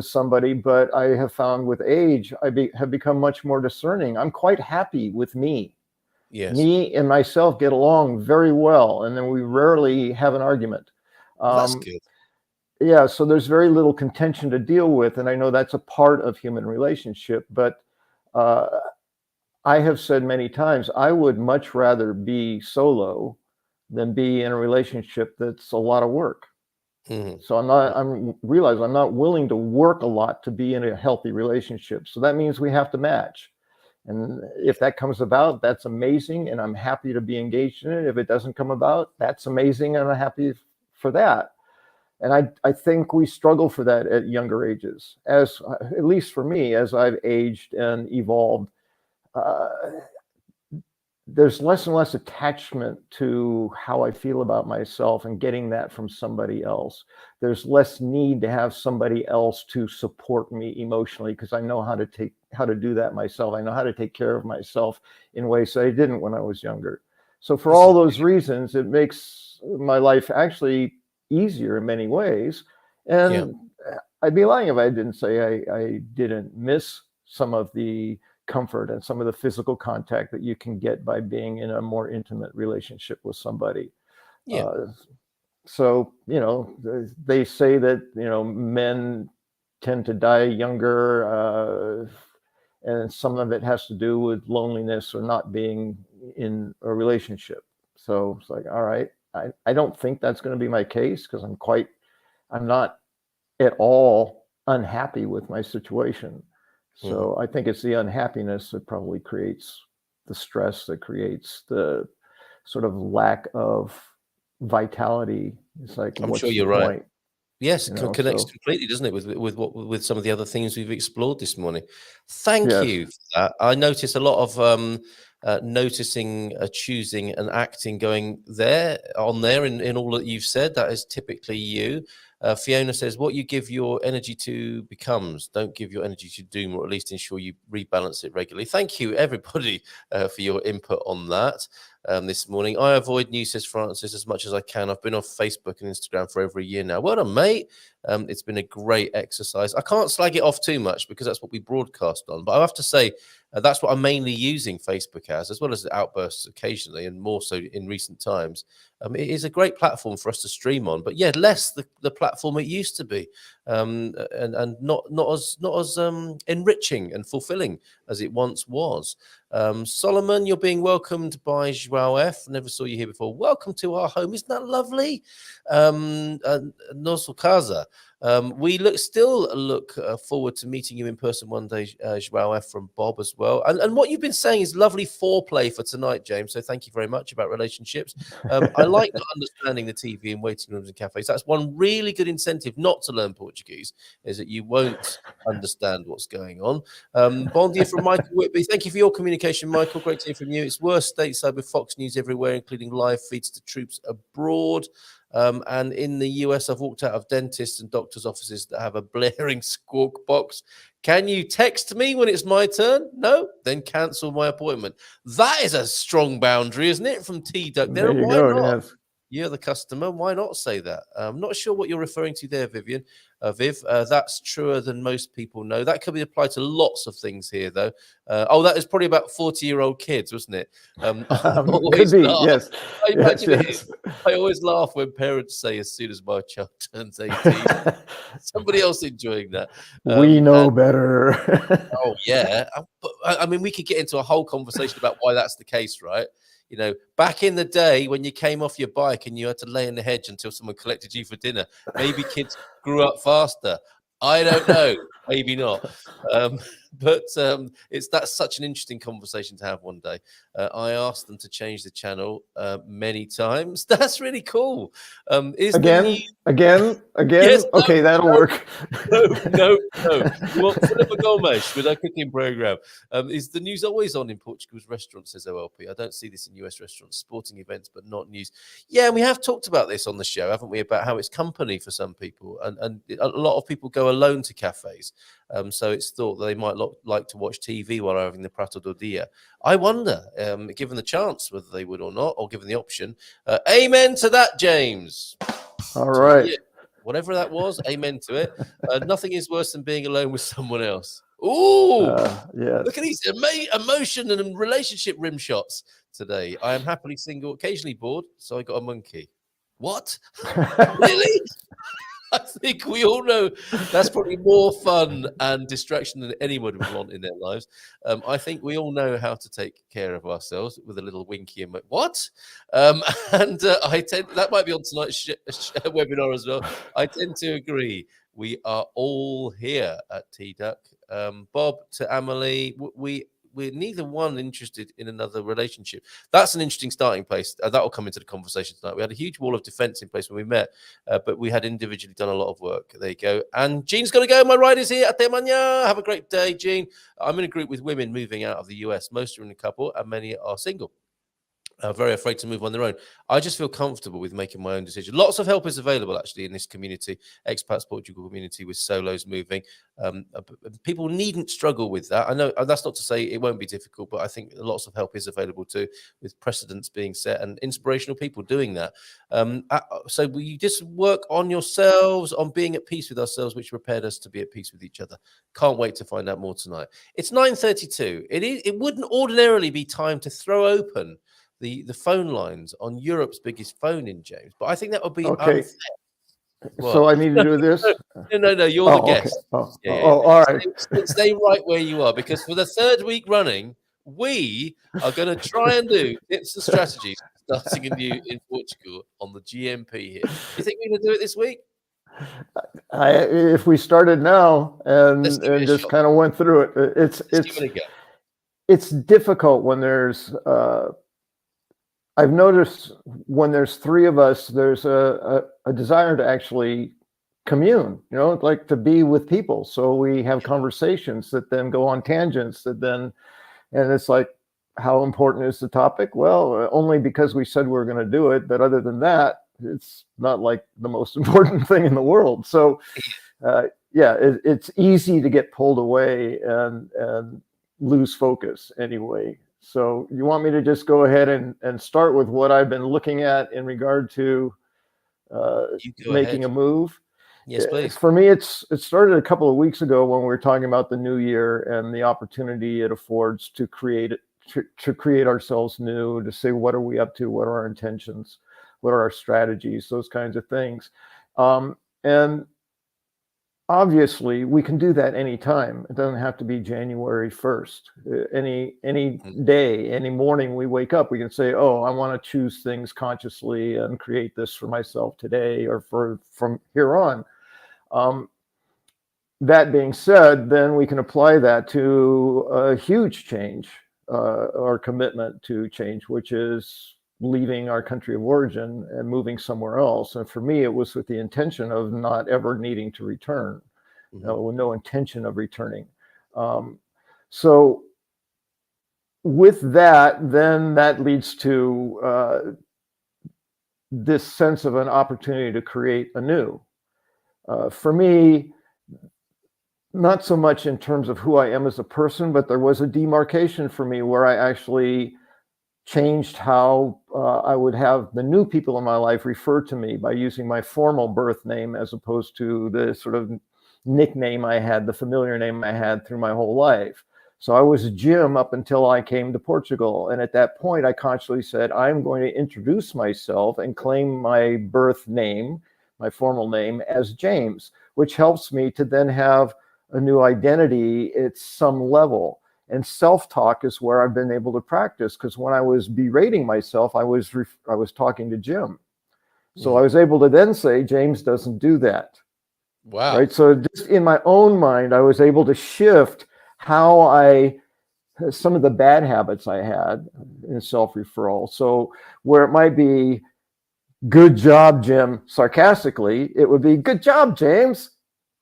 somebody. But I have found with age, have become much more discerning. I'm quite happy with me. Yes. Me and myself get along very well, and then we rarely have an argument. That's good. Yeah, so there's very little contention to deal with, and I know that's a part of human relationship. But I have said many times, I would much rather be solo than be in a relationship that's a lot of work. Mm-hmm. So I'm not willing to work a lot to be in a healthy relationship. So that means we have to match. And if that comes about, that's amazing. And I'm happy to be engaged in it. If it doesn't come about, that's amazing. And I'm happy for that. And I think we struggle for that at younger ages, at least for me, as I've aged and evolved. There's less and less attachment to how I feel about myself and getting that from somebody else. There's less need to have somebody else to support me emotionally because I know how to do that myself. I know how to take care of myself in ways that I didn't when I was younger. So for all those reasons, it makes my life actually easier in many ways. And I'd be lying if I didn't say I didn't miss some of the comfort and some of the physical contact that you can get by being in a more intimate relationship with somebody. So, they say that, men tend to die younger, and some of it has to do with loneliness or not being in a relationship. So it's like, all right, I don't think that's going to be my case because I'm not at all unhappy with my situation. So I think it's the unhappiness that probably creates the stress, that creates the sort of lack of vitality. It's like, I'm what's sure you're the right. point? Yes, connects completely, doesn't it, with some of the other things we've explored this morning. Thank you for that. I noticed a lot of noticing, choosing, and acting going on there in all that you've said. That is typically you. Fiona says, what you give your energy to becomes. Don't give your energy to doom, or at least ensure you rebalance it regularly. Thank you, everybody, for your input on that this morning. I avoid news, says Francis, as much as I can. I've been off Facebook and Instagram for over a year now. Well done, mate. It's been a great exercise. I can't slag it off too much because that's what we broadcast on. But I have to say, that's what I'm mainly using Facebook as well as the outbursts occasionally, and more so in recent times. It is a great platform for us to stream on, but less the platform it used to be, and not as enriching and fulfilling as it once was. Solomon, you're being welcomed by Joao F. Never saw you here before. Welcome to our home. Isn't that lovely? Nosso casa. We still look forward to meeting you in person one day, Joao F. from Bob as well. And what you've been saying is lovely foreplay for tonight, James. So thank you very much about relationships. I like not understanding the TV in waiting rooms and cafes. That's one really good incentive not to learn Portuguese, is that you won't understand what's going on. Bon dia from Michael Whitby. Thank you for your communication, Michael. Great to hear from you. It's worse stateside with Fox News everywhere, including live feeds to troops abroad. And in the US, I've walked out of dentists and doctors' offices that have a blaring squawk box. Can you text me when it's my turn? No? Then cancel my appointment. That is a strong boundary, isn't it? From T-Duck. There you go. Yes. You're the customer. Why not say that? I'm not sure what you're referring to there, Viv. That's truer than most people know. That could be applied to lots of things here, though. That is probably about 40-year-old kids, wasn't it? Could be, yes. I imagine it is. I always laugh when parents say, as soon as my child turns 18, somebody else enjoying that. We know better. Oh, yeah. But, I mean, we could get into a whole conversation about why that's the case, right? Back in the day when you came off your bike and you had to lay in the hedge until someone collected you for dinner, maybe kids grew up faster. I don't know. Maybe not. That's such an interesting conversation to have one day. I asked them to change the channel many times. That's really cool. Again. Yes, Okay, that'll work. No. We want Philippa Gomes with our cooking program. Is the news always on in Portugal's restaurants, says OLP? I don't see this in US restaurants, sporting events, but not news. Yeah, we have talked about this on the show, haven't we? About how it's company for some people. And a lot of people go alone to cafes. So it's thought that they might like to watch TV while having the prato do dia. I wonder, given the chance, whether they would or not, or given the option. Amen to that, James. All right. Whatever that was, amen to it. Nothing is worse than being alone with someone else. Ooh, yes. Look at these emotion and relationship rim shots today. I am happily single, occasionally bored, so I got a monkey. What? Really? I think we all know that's probably more fun and distraction than anyone would want in their lives. I think we all know how to take care of ourselves with a little winky and what? That might be on tonight's webinar as well. I tend to agree. We are all here at T-Duck. Bob to Amelie, we're neither one interested in another relationship. That's an interesting starting place. That will come into the conversation tonight. We had a huge wall of defense in place when we met, but we had individually done a lot of work. There you go. And Jean's got to go. My ride is here. Ate mañana. Have a great day, Jean. I'm in a group with women moving out of the US. Most are in a couple and many are single. Very afraid to move on their own. I just feel comfortable with making my own decision. Lots of help is available actually in this community, expats Portugal community, with solos moving. People needn't struggle with that. I know that's not to say it won't be difficult, but I think lots of help is available too, with precedents being set and inspirational people doing that. So we just work on yourselves, on being at peace with ourselves, which prepared us to be at peace with each other. Can't wait to find out more tonight. It's 9:32. It wouldn't ordinarily be time to throw open the phone lines on Europe's biggest phone in, James, but I think that would be okay. unfair. So I need to do this? No, you're the guest. Okay. All right. Stay right where you are, because for the third week running, we are going to try and do tips and strategies starting anew in Portugal on the GMP here. You think we're going to do it this week? If we started now and just kind of went through it, it's difficult when there's I've noticed when there's three of us, there's a desire to actually commune, like to be with people. So we have conversations that then go on tangents and it's like, how important is the topic? Well, only because we said we're going to do it. But other than that, it's not like the most important thing in the world. So it's easy to get pulled away and lose focus anyway. So you want me to just go ahead and start with what I've been looking at in regard to making a move? Yes, please. For me, it started a couple of weeks ago when we were talking about the new year and the opportunity it affords to create ourselves new, to say, what are we up to? What are our intentions? What are our strategies? Those kinds of things. And obviously, we can do that anytime. It doesn't have to be January 1st. Any day, any morning we wake up, we can say, oh, I want to choose things consciously and create this for myself today or from here on. That being said, then we can apply that to a huge change or commitment to change, which is leaving our country of origin and moving somewhere else. And for me, it was with the intention of not ever needing to return, with no intention of returning. So with that, then that leads to this sense of an opportunity to create anew. For me, not so much in terms of who I am as a person, but there was a demarcation for me where I actually changed how I would have the new people in my life refer to me by using my formal birth name as opposed to the sort of nickname I had, the familiar name I had through my whole life. So I was Jim up until I came to Portugal. And at that point, I consciously said, I'm going to introduce myself and claim my birth name, my formal name, as James, which helps me to then have a new identity at some level. And self-talk is where I've been able to practice, because when I was berating myself, I was talking to Jim. So I was able to then say, James doesn't do that. Wow. Right. So just in my own mind, I was able to shift some of the bad habits I had in self-referral. So where it might be, good job, Jim, sarcastically, it would be, good job, James.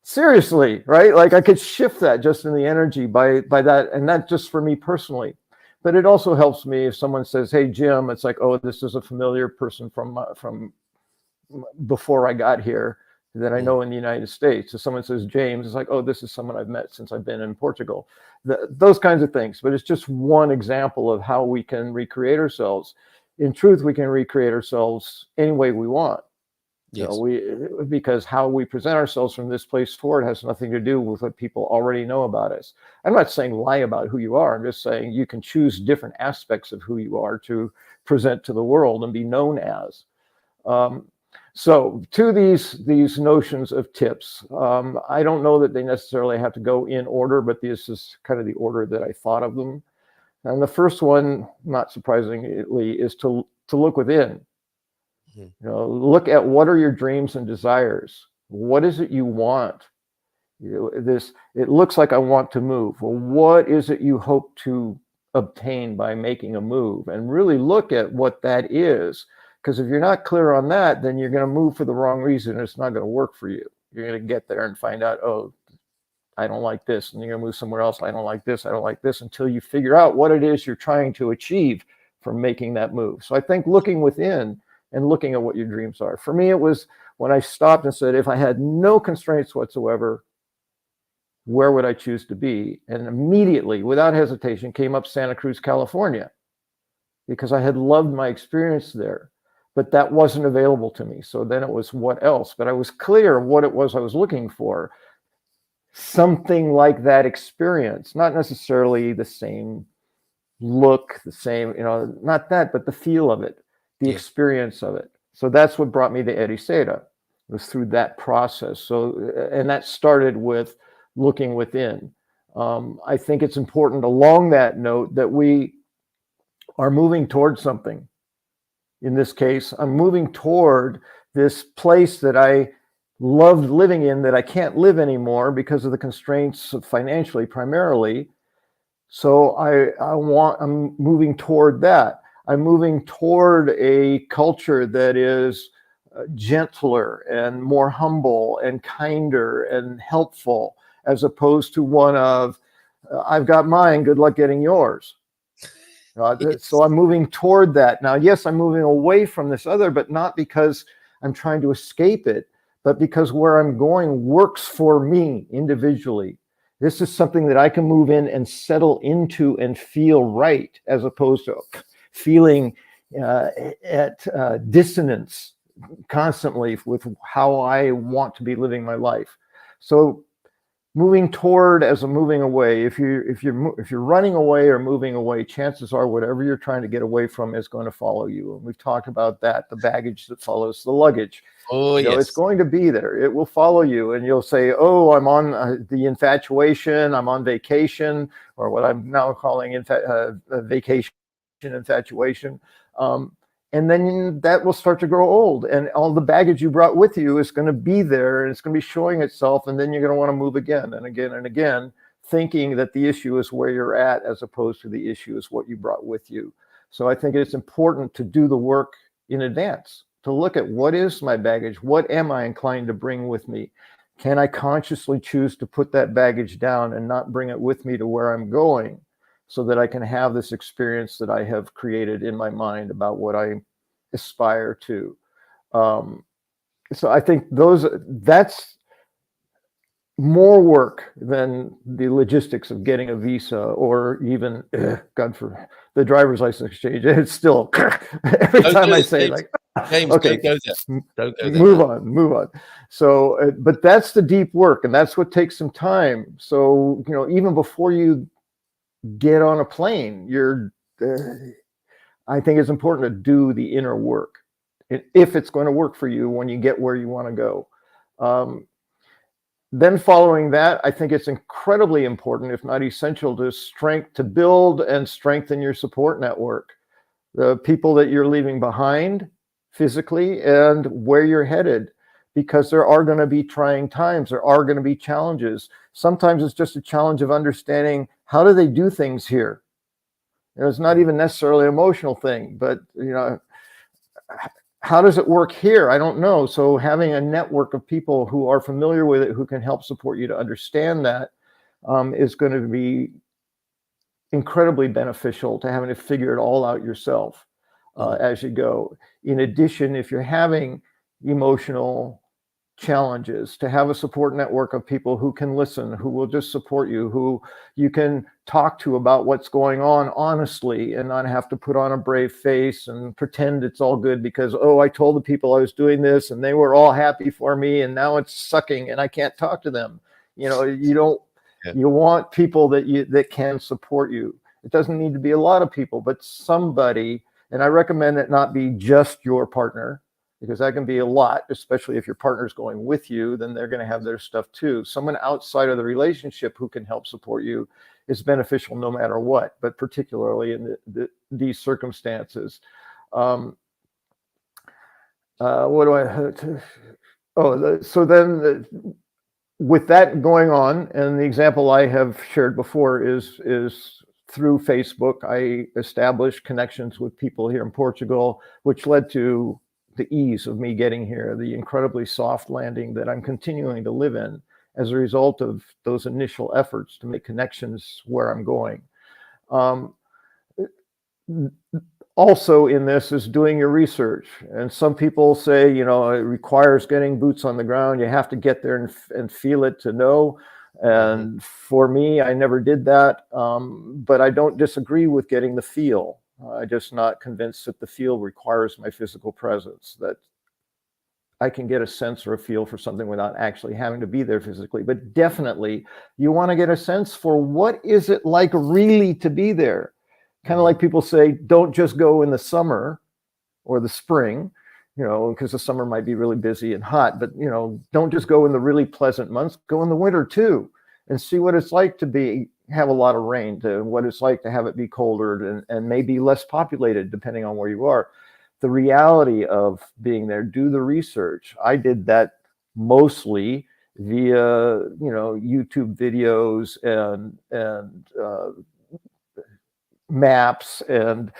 Seriously, right? Like I could shift that just in the energy by that, and not just for me personally. But it also helps me if someone says, hey, Jim, it's like, oh, this is a familiar person from before I got here that I know in the United States. If someone says James, it's like, oh, this is someone I've met since I've been in Portugal. Those kinds of things. But it's just one example of how we can recreate ourselves. In truth, we can recreate ourselves any way we want. Yes. Because how we present ourselves from this place forward has nothing to do with what people already know about us. I'm not saying lie about who you are. I'm just saying you can choose different aspects of who you are to present to the world and be known as. So to these notions of tips, I don't know that they necessarily have to go in order, but this is kind of the order that I thought of them. And the first one, not surprisingly, is to look within. You know, look at what are your dreams and desires. What is it you want? It looks like I want to move. Well, what is it you hope to obtain by making a move? And really look at what that is. Because if you're not clear on that, then you're going to move for the wrong reason. And it's not going to work for you. You're going to get there and find out, oh, I don't like this. And you're going to move somewhere else. I don't like this. I don't like this, until you figure out what it is you're trying to achieve from making that move. So I think looking within and looking at what your dreams are. For me, it was when I stopped and said, if I had no constraints whatsoever, where would I choose to be? And immediately, without hesitation, came up Santa Cruz, California, because I had loved my experience there. But that wasn't available to me. So then it was what else? But I was clear what it was I was looking for. Something like that experience, not necessarily the same look, the same, not that, but the feel of it, the experience of it. So that's what brought me to Ericeira. It was through that process. So, and that started with looking within. I think it's important along that note that we are moving towards something. In this case, I'm moving toward this place that I loved living in that I can't live anymore because of the constraints of financially primarily. So I'm moving toward that. I'm moving toward a culture that is gentler and more humble and kinder and helpful, as opposed to one of, I've got mine, good luck getting yours. So I'm moving toward that. Now, yes, I'm moving away from this other, but not because I'm trying to escape it, but because where I'm going works for me individually. This is something that I can move in and settle into and feel right, as opposed to feeling at dissonance constantly with how I want to be living my life. So moving toward as a moving away. If you're running away or moving away, chances are whatever you're trying to get away from is going to follow you. And we've talked about that, the baggage that follows the luggage. Oh, yes. It's going to be there. It will follow you, and you'll say, "Oh, I'm on the infatuation. I'm on vacation," or what I'm now calling vacation infatuation. And then that will start to grow old, and all the baggage you brought with you is going to be there, and it's going to be showing itself, and then you're going to want to move again and again and again, thinking that the issue is where you're at, as opposed to the issue is what you brought with you. So I think it's important to do the work in advance, to look at what is my baggage, what am I inclined to bring with me? Can I consciously choose to put that baggage down and not bring it with me to where I'm going, so that I can have this experience that I have created in my mind about what I aspire to. So I think that's more work than the logistics of getting a visa, or even, God, for the driver's license exchange. It's still, every time I say like, James, okay, don't go there. Move on. So, but that's the deep work, and that's what takes some time. So, even before you get on a plane, I think it's important to do the inner work, if it's going to work for you when you get where you want to go. Then following that, I think it's incredibly important, if not essential, to build and strengthen your support network, the people that you're leaving behind physically and where you're headed, because there are going to be trying times. There are going to be challenges. Sometimes it's just a challenge of understanding, how do they do things here? It's not even necessarily an emotional thing, but how does it work here? I don't know. So having a network of people who are familiar with it, who can help support you to understand that, is going to be incredibly beneficial to having to figure it all out yourself as you go. In addition, if you're having emotional challenges, to have a support network of people who can listen, who will just support you, who you can talk to about what's going on honestly, and not have to put on a brave face and pretend it's all good because, oh, I told the people I was doing this and they were all happy for me and now it's sucking and I can't talk to them. You don't. You want people that can support you. It doesn't need to be a lot of people, but somebody, and I recommend it not be just your partner, because that can be a lot, especially if your partner's going with you, then they're going to have their stuff too. Someone outside of the relationship who can help support you is beneficial no matter what, but particularly in these circumstances. What do I... so then with that going on, and the example I have shared before is through Facebook, I established connections with people here in Portugal, which led to the ease of me getting here, the incredibly soft landing that I'm continuing to live in as a result of those initial efforts to make connections where I'm going. Also in this is doing your research. And some people say, it requires getting boots on the ground. You have to get there and feel it to know. And for me, I never did that. But I don't disagree with getting the feel. I'm just not convinced that the feel requires my physical presence, that I can get a sense or a feel for something without actually having to be there physically. But definitely, you want to get a sense for what is it like really to be there. Kind of like people say, don't just go in the summer or the spring, because the summer might be really busy and hot, but, don't just go in the really pleasant months, go in the winter too, and see what it's like to have a lot of rain, to what it's like to have it be colder and maybe less populated depending on where you are. The reality of being there, do the research. I did that mostly via, YouTube videos and maps and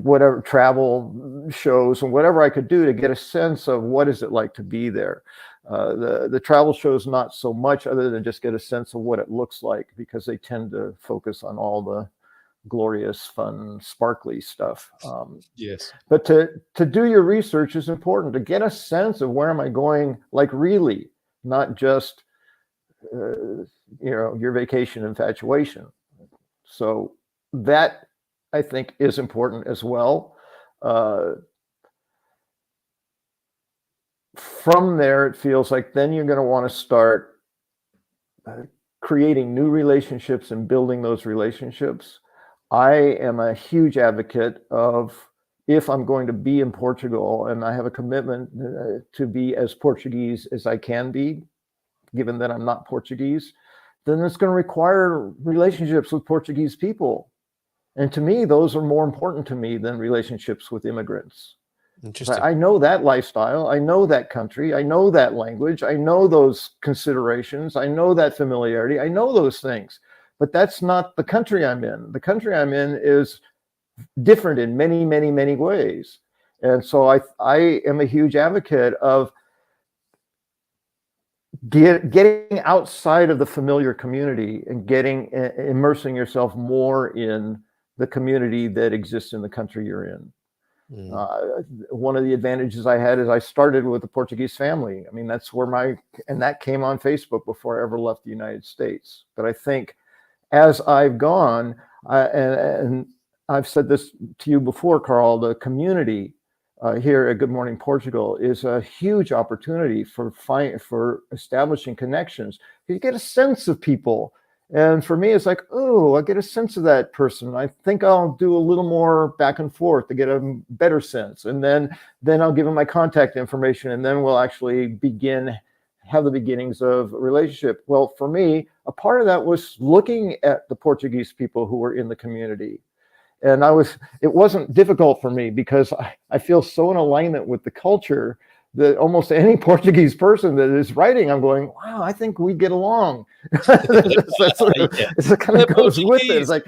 whatever travel shows and whatever I could do to get a sense of what is it like to be there. The travel shows not so much, other than just get a sense of what it looks like, because they tend to focus on all the glorious, fun, sparkly stuff. Yes. But to do your research is important, to get a sense of where am I going, like really, not just your vacation infatuation. So that, I think, is important as well. From there, it feels like then you're going to want to start creating new relationships and building those relationships. I am a huge advocate of, if I'm going to be in Portugal and I have a commitment to be as Portuguese as I can be, given that I'm not Portuguese, then it's going to require relationships with Portuguese people. And to me, those are more important to me than relationships with immigrants. Interesting. I know that lifestyle. I know that country. I know that language. I know those considerations. I know that familiarity. I know those things. But that's not the country I'm in. The country I'm in is different in many, many, many ways. And so I am a huge advocate of getting outside of the familiar community and immersing yourself more in the community that exists in the country you're in. One of the advantages I had is I started with a Portuguese family. I mean, that's where and that came on Facebook before I ever left the United States. But I think as I've gone, and I've said this to you before, Carl, the community here at Good Morning Portugal is a huge opportunity for establishing connections. You get a sense of people. And for me, it's like, oh, I get a sense of that person. I think I'll do a little more back and forth to get a better sense. And then I'll give them my contact information, and then we'll actually have the beginnings of a relationship. Well, for me, a part of that was looking at the Portuguese people who were in the community. And it wasn't difficult for me, because I feel so in alignment with the culture that almost any Portuguese person that is writing, I'm going, wow, I think we get along. It kind of goes with it. It's like,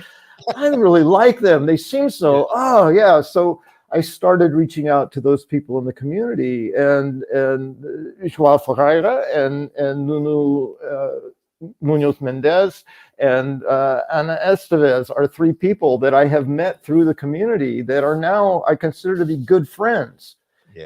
I really like them. They seem so, oh yeah. So I started reaching out to those people in the community, and João Ferreira and Nuno Munoz Mendez and Ana Esteves are 3 people that I have met through the community that are now I consider to be good friends,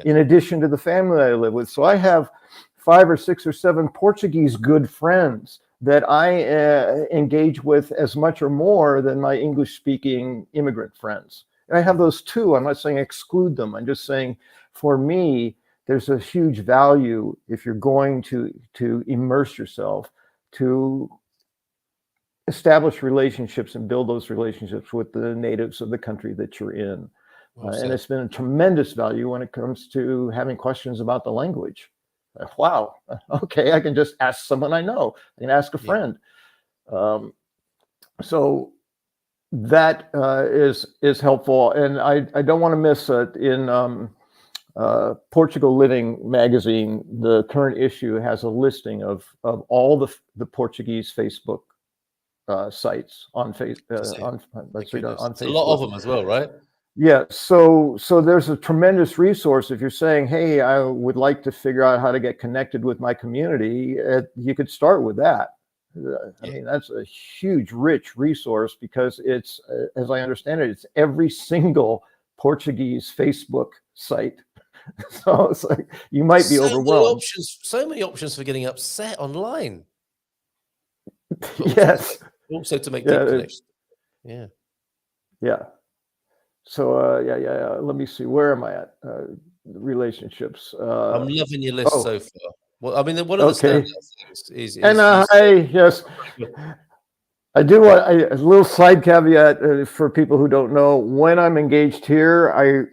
in addition to the family that I live with. So I have 5 or 6 or 7 Portuguese good friends that I engage with as much or more than my English-speaking immigrant friends. And I have those too. I'm not saying exclude them. I'm just saying, for me, there's a huge value if you're going to immerse yourself, to establish relationships and build those relationships with the natives of the country that you're in. And it's been a tremendous value when it comes to having questions about the language. Wow, okay, I can just ask someone I know. I can ask a friend. So that is helpful. And I don't want to miss it. In Portugal Living magazine, the current issue has a listing of all the Portuguese Facebook sites on Facebook. On Facebook. A lot of them as well, right? Yeah, so there's a tremendous resource. If you're saying, hey, I would like to figure out how to get connected with my community, you could start with that. I mean, that's a huge, rich resource, because it's, as I understand it, it's every single Portuguese Facebook site. So it's like, you might be overwhelmed. So many options for getting upset online. Yes. Also to make deep connections. Yeah. So let me see, where am I at? Relationships. I'm loving your list so far. Well, I mean, one of the standout things is I do want a little side caveat for people who don't know. When I'm engaged here, I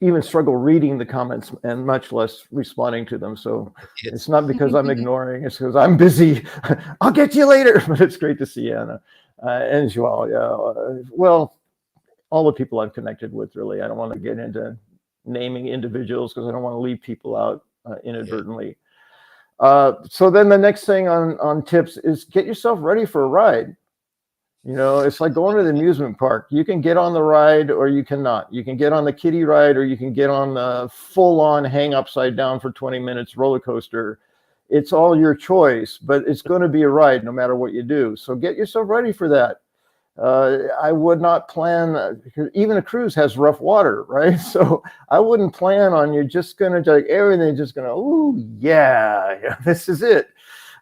even struggle reading the comments and much less responding to them. So it's not because I'm ignoring, it's because I'm busy. I'll get to you later. But it's great to see Anna and Joao. Well, all the people I've connected with, really. I don't want to get into naming individuals because I don't want to leave people out inadvertently. So then the next thing on tips is get yourself ready for a ride. You know, it's like going to the amusement park. You can get on the ride or you cannot. You can get on the kiddie ride or you can get on the full-on hang upside down for 20 minutes roller coaster. It's all your choice, but it's going to be a ride no matter what you do. So get yourself ready for that. I would not plan, because even a cruise has rough water, right? So I wouldn't plan on you're just going to, like, everything just going to, oh, yeah, this is it.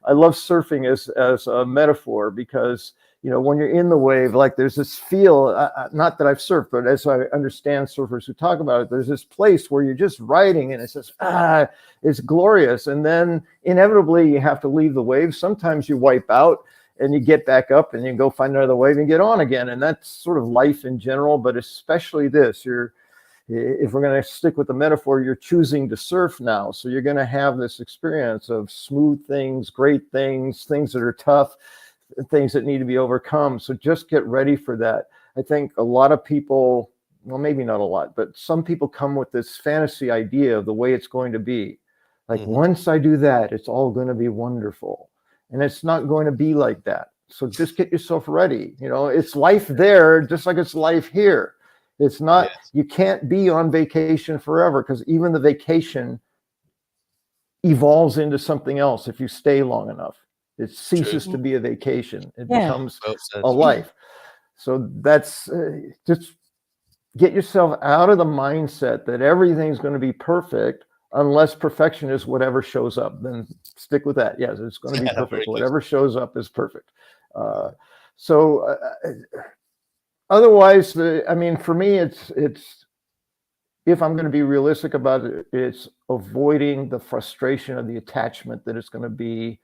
I love surfing as a metaphor, because, you know, when you're in the wave, like, there's this feel, not that I've surfed, but as I understand surfers who talk about it, there's this place where you're just riding and it's just, it's glorious. And then inevitably you have to leave the wave. Sometimes you wipe out, and you get back up and you go find another wave and get on again. And that's sort of life in general, but especially this. If we're going to stick with the metaphor, you're choosing to surf now. So you're going to have this experience of smooth things, great things, things that are tough, things that need to be overcome. So just get ready for that. I think a lot of people, well, maybe not a lot, but some people come with this fantasy idea of the way it's going to be. Like, once I do that, it's all going to be wonderful. And it's not going to be like that. So just get yourself ready. You know, it's life there, just like it's life here. It's not, you can't be on vacation forever, because even the vacation evolves into something else if you stay long enough. It ceases to be a vacation. It becomes a life. So that's just get yourself out of the mindset that everything's going to be perfect. Unless perfection is whatever shows up, then stick with that. Yes, it's going to be perfect. Whatever shows up is perfect. Otherwise, I mean, for me, it's if I'm going to be realistic about it, it's avoiding the frustration of the attachment that it's going to be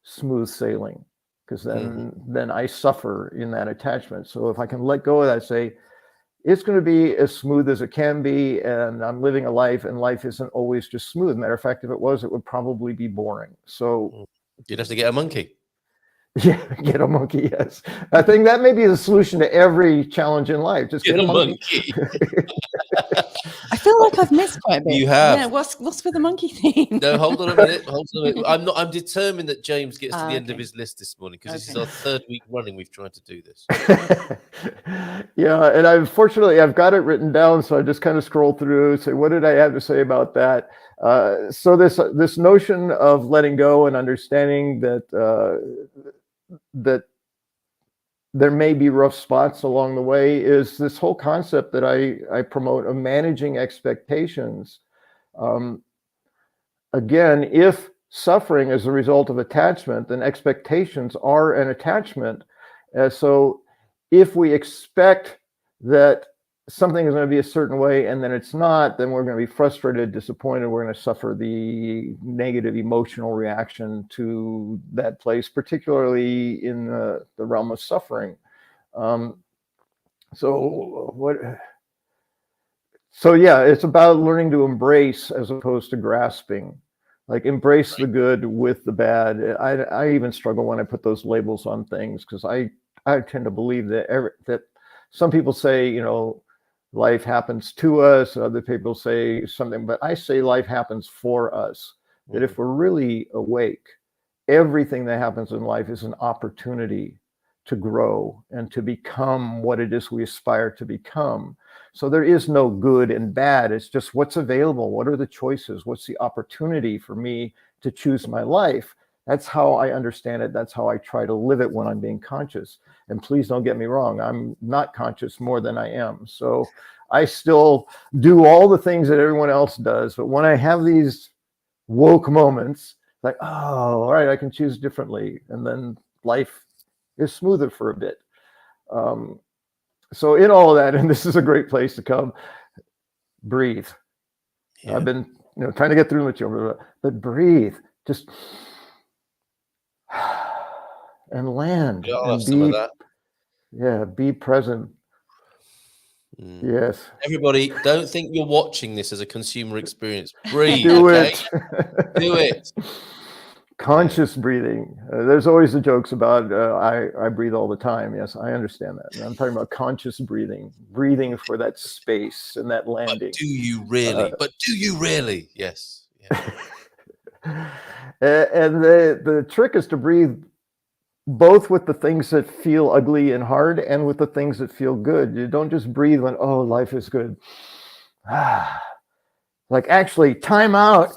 smooth sailing, because then I suffer in that attachment. So if I can let go of that, say, it's going to be as smooth as it can be, and I'm living a life, and life isn't always just smooth. Matter of fact, if it was, it would probably be boring. So you'd have to get a monkey. Yeah, get a monkey. Yes, I think that may be the solution to every challenge in life. Just get a monkey. I feel like I've missed quite a bit. You have. Yeah, what's with the monkey thing? No, hold on a minute. I'm determined that James gets to the end of Okay. his list this morning, because this is our 3rd week running we've tried to do this. Yeah, and I've got it written down, so I just kind of scroll through, say, what did I have to say about that? So this notion of letting go and understanding that there may be rough spots along the way is this whole concept that I promote of managing expectations. Again, if suffering is a result of attachment, then expectations are an attachment. So if we expect that something is going to be a certain way and then it's not, then we're going to be frustrated, disappointed. We're going to suffer the negative emotional reaction to that place, particularly in the realm of suffering. So yeah, it's about learning to embrace as opposed to grasping. Like embrace the good with the bad. I even struggle when I put those labels on things, because I tend to believe that some people say, you know, life happens to us. Other people say something, but I say life happens for us. That if we're really awake, everything that happens in life is an opportunity to grow and to become what it is we aspire to become. So there is no good and bad. It's just what's available. What are the choices? What's the opportunity for me to choose my life? That's how I understand it. That's how I try to live it when I'm being conscious. And please don't get me wrong, I'm not conscious more than I am. So I still do all the things that everyone else does. But when I have these woke moments, like, oh, all right, I can choose differently. And then life is smoother for a bit. So in all of that, and this is a great place to come, breathe. Yeah. I've been trying to get through with you, but breathe. Just and land. Yeah, I'll and have some of that. Yeah, be present. Yes. Everybody, don't think you're watching this as a consumer experience. Breathe. Do okay? it. Do it. Conscious breathing. There's always the jokes about I breathe all the time. Yes, I understand that. And I'm talking about conscious breathing for that space and that landing. But do you really? Yes. Yeah. And the trick is to breathe both with the things that feel ugly and hard and with the things that feel good. You don't just breathe when, oh, life is good. Like actually time out.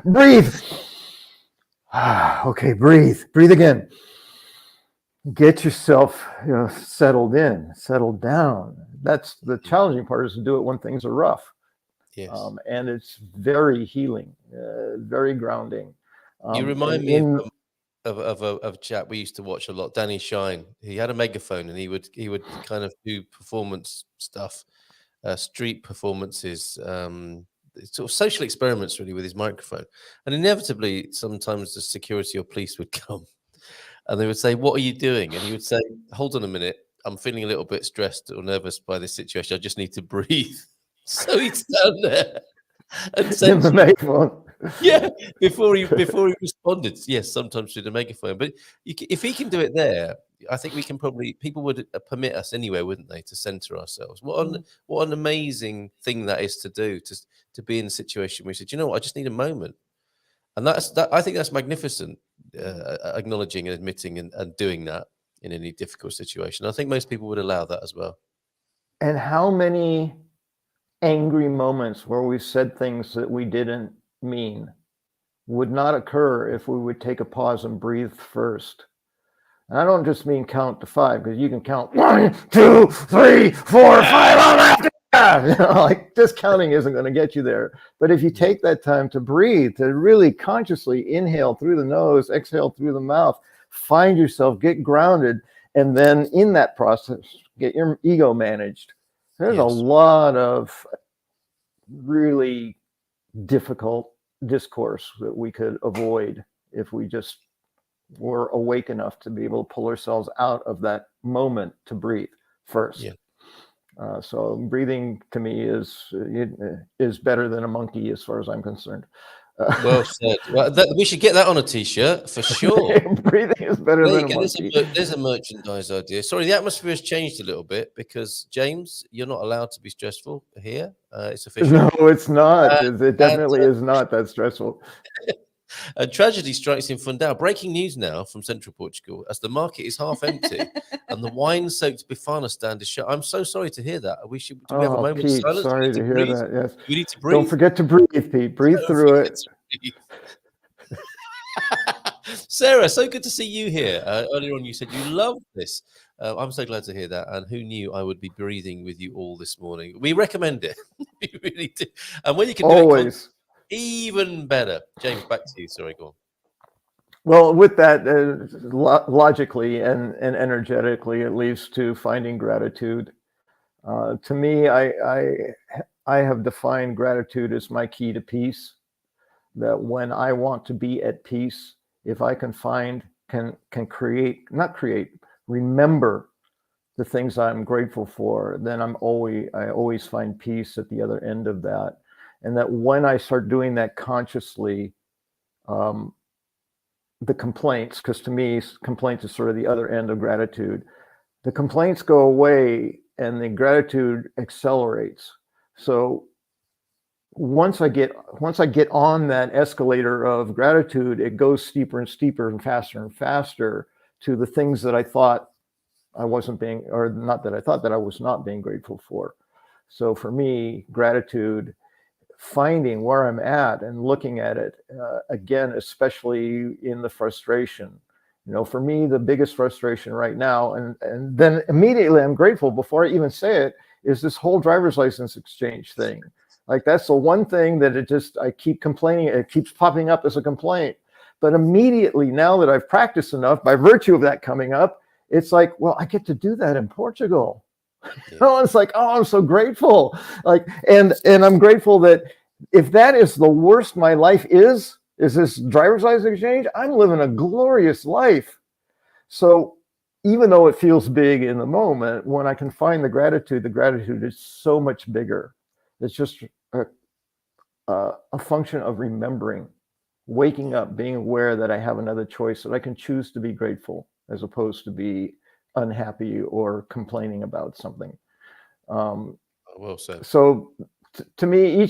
Breathe. Okay, breathe again. Get yourself settled down. That's the challenging part, is to do it when things are rough. Yes. And it's very healing, very grounding. You remind me of a chap we used to watch a lot, Danny Shine. He had a megaphone and he would kind of do performance stuff, street performances, sort of social experiments really with his microphone. And inevitably, sometimes the security or police would come and they would say, "What are you doing?" And he would say, "Hold on a minute. I'm feeling a little bit stressed or nervous by this situation. I just need to breathe." So he'd stand there and say, the megaphone. Yeah, before he responded. Yes, sometimes through the megaphone. But if he can do it there, I think we can probably, people would permit us anywhere, wouldn't they, to center ourselves? What an amazing thing that is to do, to be in a situation where we said, you know what, I just need a moment. And I think that's magnificent, acknowledging and admitting and doing that in any difficult situation. I think most people would allow that as well. And how many angry moments where we said things that we didn't mean would not occur if we would take a pause and breathe first. And I don't just mean count to 5, because you can count 1, 2, 3, 4, 5. Like just counting isn't going to get you there. But if you take that time to breathe, to really consciously inhale through the nose, exhale through the mouth, find yourself, get grounded, and then in that process, get your ego managed. There's a lot of really difficult discourse that we could avoid if we just were awake enough to be able to pull ourselves out of that moment to breathe first. So breathing to me is better than a monkey as far as I'm concerned. Well said. Well, we should get that on a t-shirt for sure. Breathing is better than a monkey. There's a merchandise idea. Sorry, the atmosphere has changed a little bit because, James, you're not allowed to be stressful here. It's official. No, it's not. It definitely is not that stressful. A tragedy strikes in Fundão. Breaking news now from central Portugal as the market is half empty and the wine-soaked bifana stand is shut. I'm so sorry to hear that. Do we have a moment Pete, of silence? Sorry to hear that. Yes. We need to breathe. Don't forget to breathe, Pete. Breathe through it. Sarah, so good to see you here. Earlier on, you said you love this. I'm so glad to hear that. And who knew I would be breathing with you all this morning? We recommend it. We really do. And when you can always. Even better. James, back to you. Sorry, go on. Well, with that, logically and energetically, it leads to finding gratitude. To me, I have defined gratitude as my key to peace. That when I want to be at peace, if I can remember the things I'm grateful for, then I always find peace at the other end of that. And that when I start doing that consciously, the complaints, because to me, complaints is sort of the other end of gratitude. The complaints go away and the gratitude accelerates. So once I get on that escalator of gratitude, it goes steeper and steeper and faster to the things that I thought I wasn't being, or not that I thought that I was not being grateful for. So for me, gratitude, finding where I'm at and looking at it, again, especially in the frustration. For me, the biggest frustration right now, and then immediately I'm grateful before I even say it, is this whole driver's license exchange thing. Like that's the one thing that I keep complaining, it keeps popping up as a complaint. But immediately now that I've practiced enough, by virtue of that coming up, it's like, well, I get to do that in Portugal. Yeah. It's like, oh, I'm so grateful. Like, and I'm grateful that if that is the worst my life is this driver's license exchange, I'm living a glorious life. So even though it feels big in the moment, when I can find the gratitude is so much bigger. It's just a function of remembering, waking up, being aware that I have another choice, that I can choose to be grateful as opposed to be unhappy or complaining about something. Well said. So to me,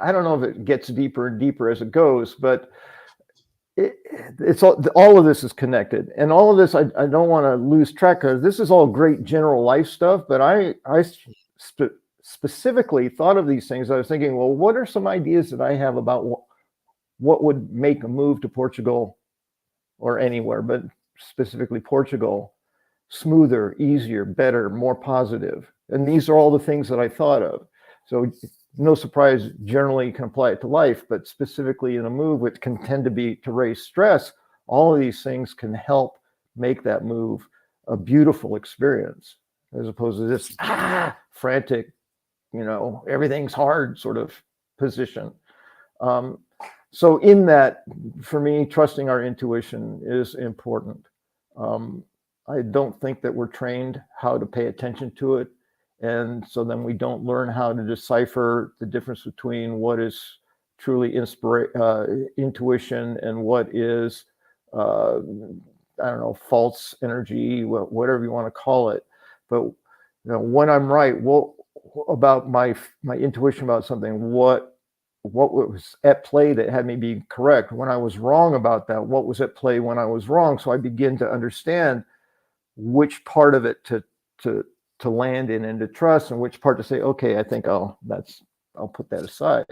I don't know if it gets deeper and deeper as it goes, but it's all of this is connected, and all of this I don't want to lose track of. This is all great general life stuff, but I specifically thought of these things. I was thinking, well, what are some ideas that I have about what would make a move to Portugal or anywhere, but specifically Portugal, smoother, easier, better, more positive? And these are all the things that I thought of. So no surprise, generally you can apply it to life, but specifically in a move which can tend to raise stress, all of these things can help make that move a beautiful experience, as opposed to this frantic, everything's hard sort of position. So in that, for me, trusting our intuition is important. I don't think that we're trained how to pay attention to it. And so then we don't learn how to decipher the difference between what is truly intuition and what is, false energy, whatever you want to call it. But when I'm right, about my intuition about something, what was at play that had me be correct? When I was wrong about that, what was at play when I was wrong? So I begin to understand which part of it to land in and to trust, and which part to say, okay, I think I'll put that aside.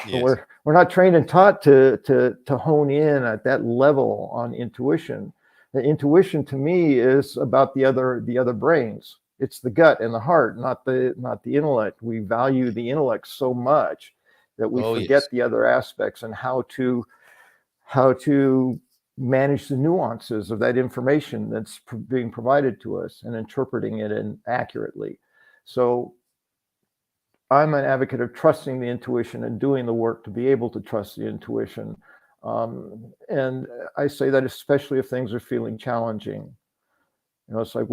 Yes. But we're not trained and taught to hone in at that level on intuition. The intuition to me is about the other brains. It's the gut and the heart, not the intellect. We value the intellect so much that we forget the other aspects and how to manage the nuances of that information that's being provided to us and interpreting it accurately. So I'm an advocate of trusting the intuition and doing the work to be able to trust the intuition. And I say that especially if things are feeling challenging. It's like,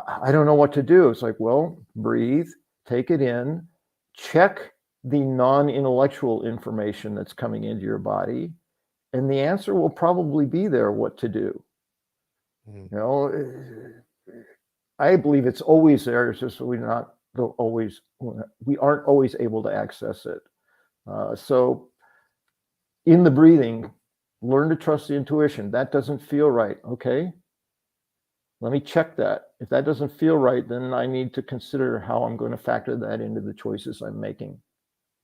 I don't know what to do. It's like, well, breathe, take it in, check the non-intellectual information that's coming into your body, and the answer will probably be there what to do. You know, I believe it's always there. It's just we aren't always able to access it. So in the breathing, learn to trust the intuition. That doesn't feel right. Okay, let me check that. If that doesn't feel right, then I need to consider how I'm going to factor that into the choices I'm making.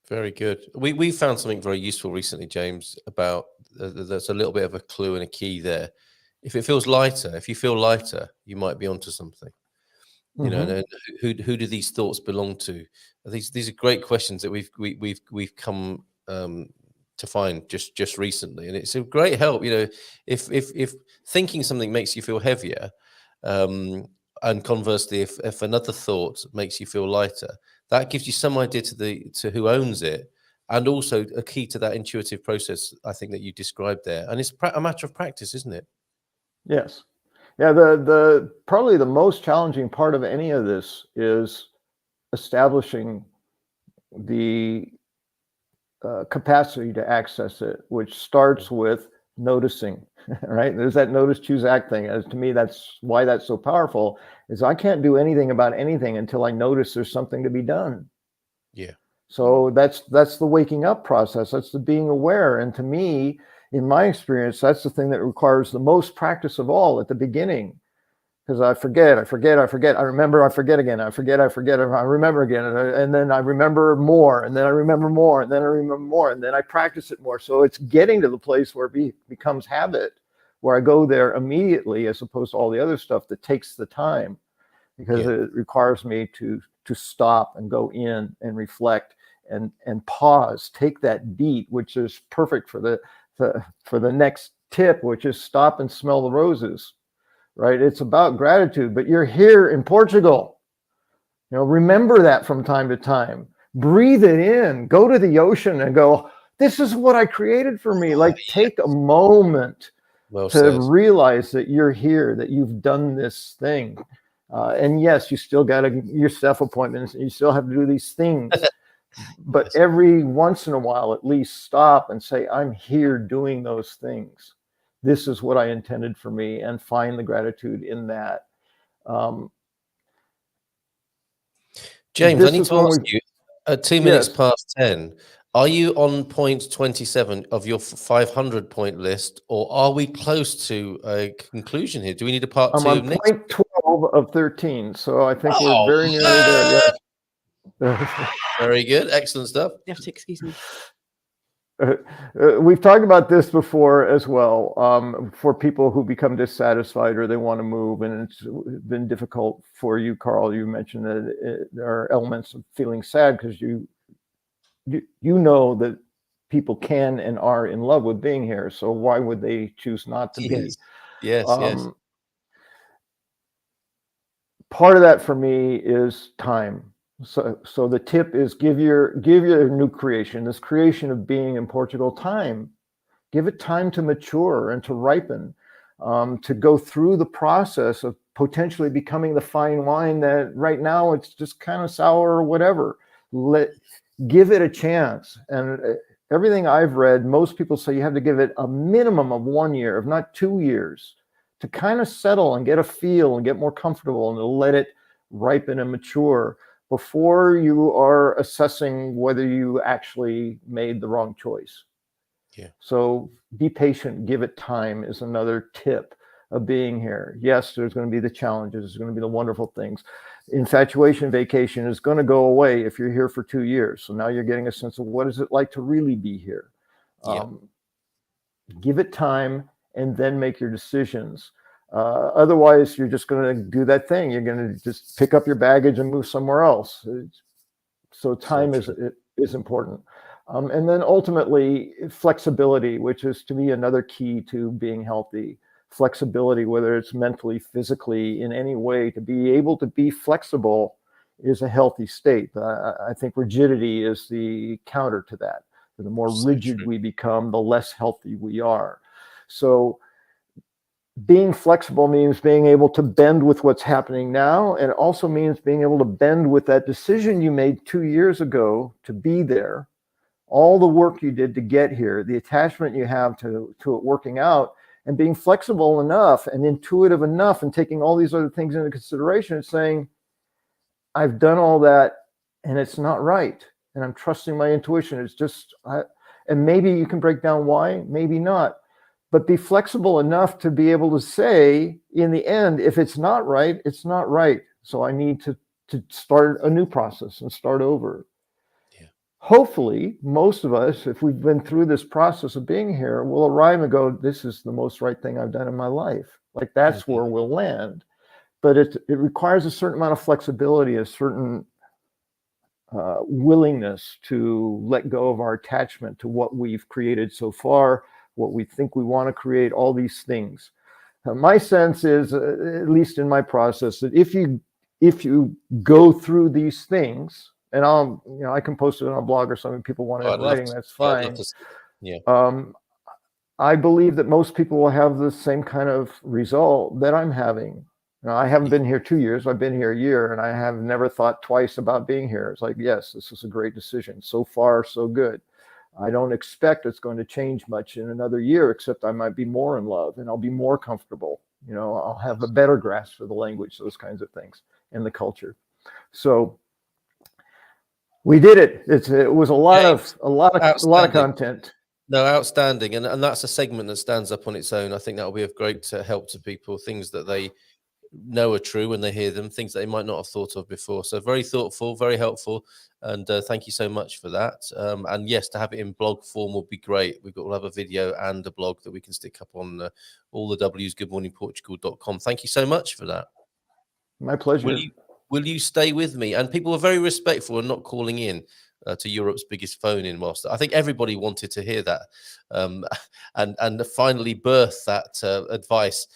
Very good. We found something very useful recently, James, about that's a little bit of a clue and a key there. If it feels lighter, if you feel lighter, you might be onto something. You know, and who do these thoughts belong to? These are great questions that we've come to find just recently, and it's a great help. You know, if thinking something makes you feel heavier, and conversely, if another thought makes you feel lighter, that gives you some idea to who owns it, and also a key to that intuitive process I think that you described there. And it's a matter of practice, isn't it? Yes. Yeah, the probably the most challenging part of any of this is establishing the capacity to access it, which starts with noticing, right? There's that notice, choose, act thing. As to me, that's why that's so powerful, is I can't do anything about anything until I notice there's something to be done. Yeah. So that's the waking up process. That's the being aware. And to me, in my experience, that's the thing that requires the most practice of all at the beginning. Because I forget. I remember, I forget again. I forget, I remember again. And then I remember more. And then I remember more. And then I remember more. And then I practice it more. So it's getting to the place where it becomes habit, where I go there immediately, as opposed to all the other stuff that takes the time. Because it requires me to stop and go in and reflect and pause, take that beat, which is perfect for the next tip, which is stop and smell the roses. Right? It's about gratitude, but you're here in Portugal. You know, remember that from time to time. Breathe it in. Go to the ocean and go, this is what I created for me. Like, take a moment to realize that you're here, that you've done this thing. And yes, you still got your self appointments, and you still have to do these things. But every once in a while, at least stop and say, I'm here doing those things. This is what I intended for me, and find the gratitude in that. James, I need to ask you, at 2 minutes past 10, are you on point 27 of your 500 point list, or are we close to a conclusion here? Do we need a part 2 I'm on next? point 12 of 13, so I think we're very nearly there. Yes. Very good. Excellent stuff. You have to excuse me. We've talked about this before as well, for people who become dissatisfied or they want to move, and it's been difficult for you, Carl. You mentioned that there are elements of feeling sad because you know that people can and are in love with being here, so why would they choose not to be? Yes. Part of that for me is time. So the tip is give your new creation, this creation of being in Portugal, time. Give it time to mature and to ripen, to go through the process of potentially becoming the fine wine that right now it's just kind of sour or whatever. Give it a chance. And everything I've read, most people say you have to give it a minimum of 1 year, if not 2 years, to kind of settle and get a feel and get more comfortable, and to let it ripen and mature before you are assessing whether you actually made the wrong choice. Yeah. So be patient, give it time is another tip of being here. Yes, there's going to be the challenges, there's going to be the wonderful things. Infatuation vacation is going to go away if you're here for 2 years. So now you're getting a sense of what is it like to really be here. Give it time and then make your decisions. Otherwise, you're just going to do that thing. You're going to just pick up your baggage and move somewhere else. So time is important. And then ultimately, flexibility, which is to me another key to being healthy. Flexibility, whether it's mentally, physically, in any way, to be able to be flexible is a healthy state. I think rigidity is the counter to that. The more rigid we become, the less healthy we are. So being flexible means being able to bend with what's happening now, and it also means being able to bend with that decision you made 2 years ago to be there, all the work you did to get here, the attachment you have to it working out, and being flexible enough and intuitive enough and taking all these other things into consideration and saying, I've done all that and it's not right. And I'm trusting my intuition. It's just, and maybe you can break down why, maybe not. But be flexible enough to be able to say, in the end, if it's not right, it's not right. So I need to start a new process and start over. Yeah. Hopefully, most of us, if we've been through this process of being here, will arrive and go, this is the most right thing I've done in my life. Like that's where we'll land. But it requires a certain amount of flexibility, a certain willingness to let go of our attachment to what we've created so far, what we think we want to create, all these things. My sense is, at least in my process, that if you go through these things, and I can post it on a blog or something, people want it in writing, that's fine. Yeah. I believe that most people will have the same kind of result that I'm having. Now, I haven't been here 2 years. I've been here a year, and I have never thought twice about being here. It's like, yes, this is a great decision. So far, so good. I don't expect it's going to change much in another year, except I might be more in love and I'll be more comfortable. I'll have a better grasp for the language, those kinds of things, and the culture. So we did it. It was a lot of content. No, outstanding, and that's a segment that stands up on its own. I think that will be of great help to people. Things that they know are true when they hear them, things that they might not have thought of before. So very thoughtful, very helpful, and thank you so much for that. And yes, to have it in blog form will be great. We'll have a video and a blog that we can stick up on all the W's, goodmorningportugal.com. Thank you so much for that. My pleasure. Will you stay with me? And people were very respectful and not calling in to Europe's biggest phone in whilst I think everybody wanted to hear that, and finally birth that advice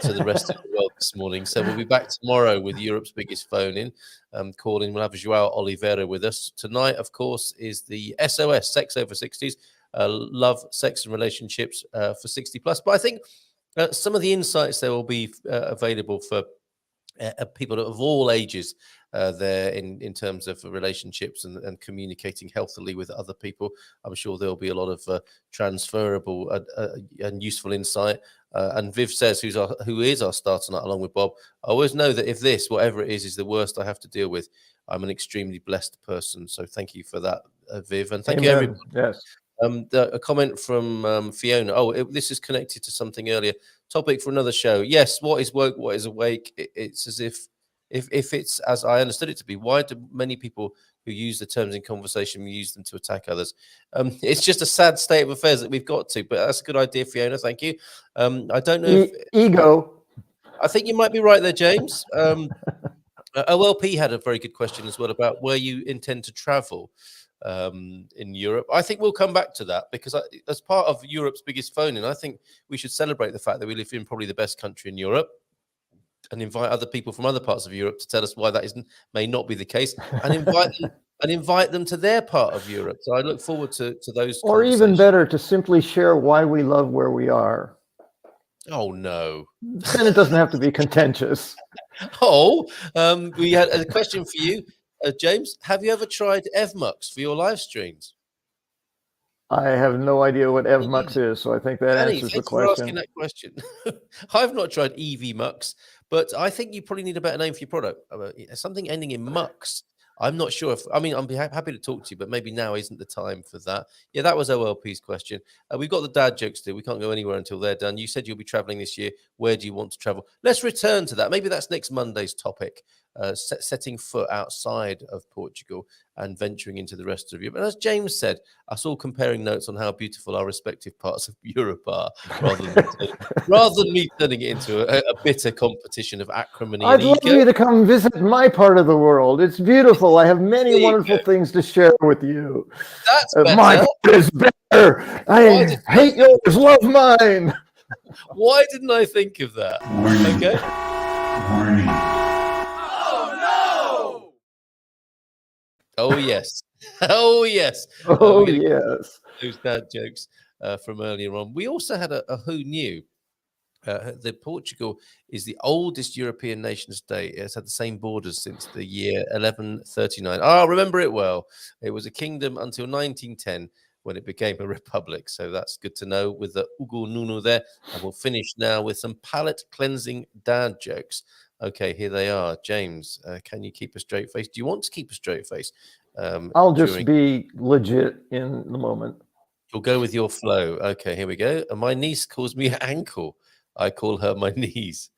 to the rest of the world this morning. So we'll be back tomorrow with Europe's biggest phone in. Call in. We'll have João Oliveira with us. Tonight, of course, is the SOS, Sex Over 60s, love, sex and relationships for 60 plus. But I think some of the insights there will be available for people of all ages there in terms of relationships and communicating healthily with other people. I'm sure there'll be a lot of transferable and useful insight. And Viv says, who is our star tonight, along with Bob, I always know that if this, whatever it is the worst I have to deal with, I'm an extremely blessed person. So thank you for that, Viv. And thank you, everyone. Yes. A comment from Fiona. This is connected to something earlier. Topic for another show. Yes, what is woke? What is awake? It's as if it's as I understood it to be. Why do many people who use the terms in conversation use them to attack others? It's just a sad state of affairs that we've got to. But that's a good idea, Fiona. Thank you. I don't know if ego. I think you might be right there, James. OLP had a very good question as well about where you intend to travel in Europe. I think we'll come back to that because as part of Europe's biggest phone-in, I think we should celebrate the fact that we live in probably the best country in Europe and invite other people from other parts of Europe to tell us why that may not be the case, and invite them to their part of Europe. So I look forward to those. Or even better, to simply share why we love where we are. Oh no! Then it doesn't have to be contentious. We had a question for you. James, have you ever tried EvMux for your live streams? I have no idea what EvMux is, so I think that answers the question. For asking that question. I've not tried EvMux, but I think you probably need a better name for your product. Something ending in mux. I'm not sure I'm happy to talk to you, but maybe now isn't the time for that. Yeah, that was OLP's question. We've got the dad jokes still. We can't go anywhere until they're done. You said you'll be traveling this year. Where do you want to travel? Let's return to that. Maybe that's next Monday's topic. Setting foot outside of Portugal and venturing into the rest of Europe. And as James said, us all comparing notes on how beautiful our respective parts of Europe are, rather than me turning it into a bitter competition of acrimony. I'd love you to come visit my part of the world. It's beautiful. I have many wonderful things to share with you. That's better. My part is better. I hate yours, love mine. Why didn't I think of that? Okay. Oh, yes. Oh, yes. Oh, yes. Those dad jokes from earlier on. We also had a Who Knew. Portugal is the oldest European nation state. It's had the same borders since the year 1139. I remember it well. It was a kingdom until 1910 when it became a republic. So that's good to know with the Ugo Nuno there. And we'll finish now with some palate cleansing dad jokes. Okay, here they are. James, can you keep a straight face? Do you want to keep a straight face? I'll just be legit in the moment. You'll go with your flow. Okay, here we go. And my niece calls me ankle. I call her my knees.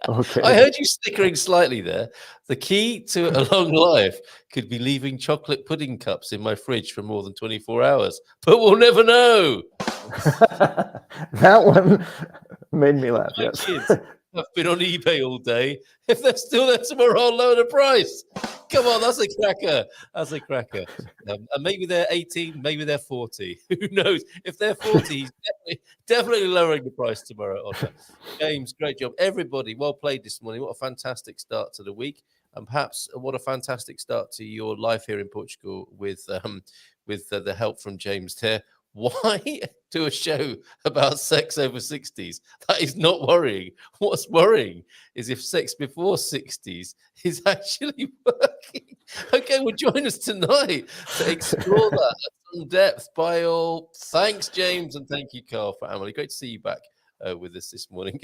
Okay. I heard you snickering slightly there. The key to a long life could be leaving chocolate pudding cups in my fridge for more than 24 hours, but we'll never know. That one made me laugh. My yes. kids have been on eBay all day. If they're still there tomorrow, I'll lower the price. Come on, that's a cracker. That's a cracker. And maybe they're 18, maybe they're 40. Who knows? If they're 40, he's definitely lowering the price tomorrow. James, great job. Everybody, well played this morning. What a fantastic start to the week. And perhaps what a fantastic start to your life here in Portugal with the help from James there. Why do a show about sex over 60s? That is not worrying. What's worrying is if sex before 60s is actually working. Okay, well, join us tonight to explore that at some depth by all. Thanks, James, and thank you, Carl, for Emily. Great to see you back with us this morning.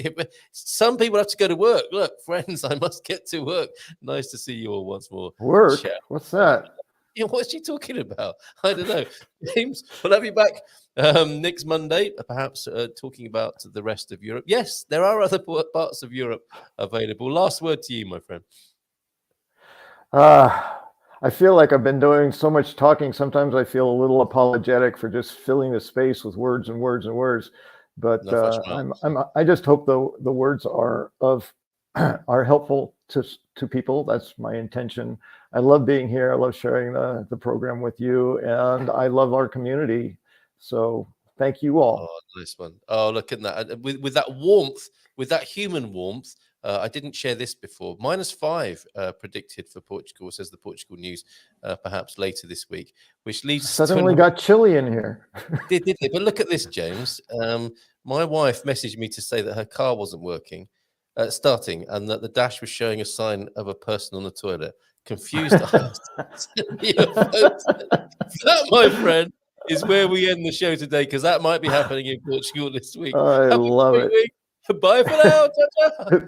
Some people have to go to work. Look, friends, I must get to work. Nice to see you all once more. Work? Ciao. What's that? Yeah, what's she talking about? I don't know. James, we'll have you back next Monday, perhaps talking about the rest of Europe. Yes, there are other parts of Europe available. Last word to you, my friend. I feel like I've been doing so much talking. Sometimes I feel a little apologetic for just filling the space with words and words and words. But I just hope the words are helpful to people. That's my intention. I love being here. I love sharing the program with you, and I love our community. So thank you all. Oh, nice one. Oh, look at that. With that warmth, with that human warmth. I didn't share this before. -5 predicted for Portugal, says the Portugal News, perhaps later this week, which leads suddenly got chilly in here. Did they? But look at this, James. My wife messaged me to say that her car wasn't working, starting, and that the dash was showing a sign of a person on the toilet. Confused. That, my friend, is where we end the show today, because that might be happening in Portugal this week. I love it. Week. Bye for now. Ciao, ciao.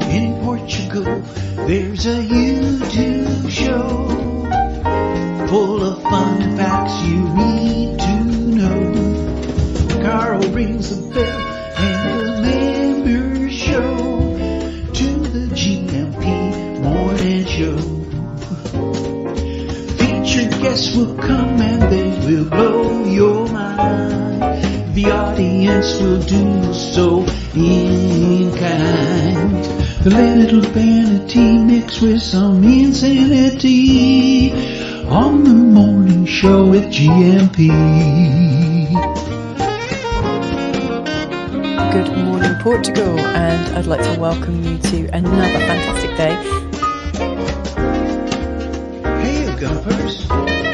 In Portugal, there's a YouTube show full of fun facts you need to know. Carl rings the bell and the members show to the GMP morning show. Featured guests will come and they will blow your mind. The audience will do so in kind. The little vanity mixed with some insanity on the morning show with GMP. Good morning, Portugal, and I'd like to welcome you to another fantastic day. Hey, GuMPers.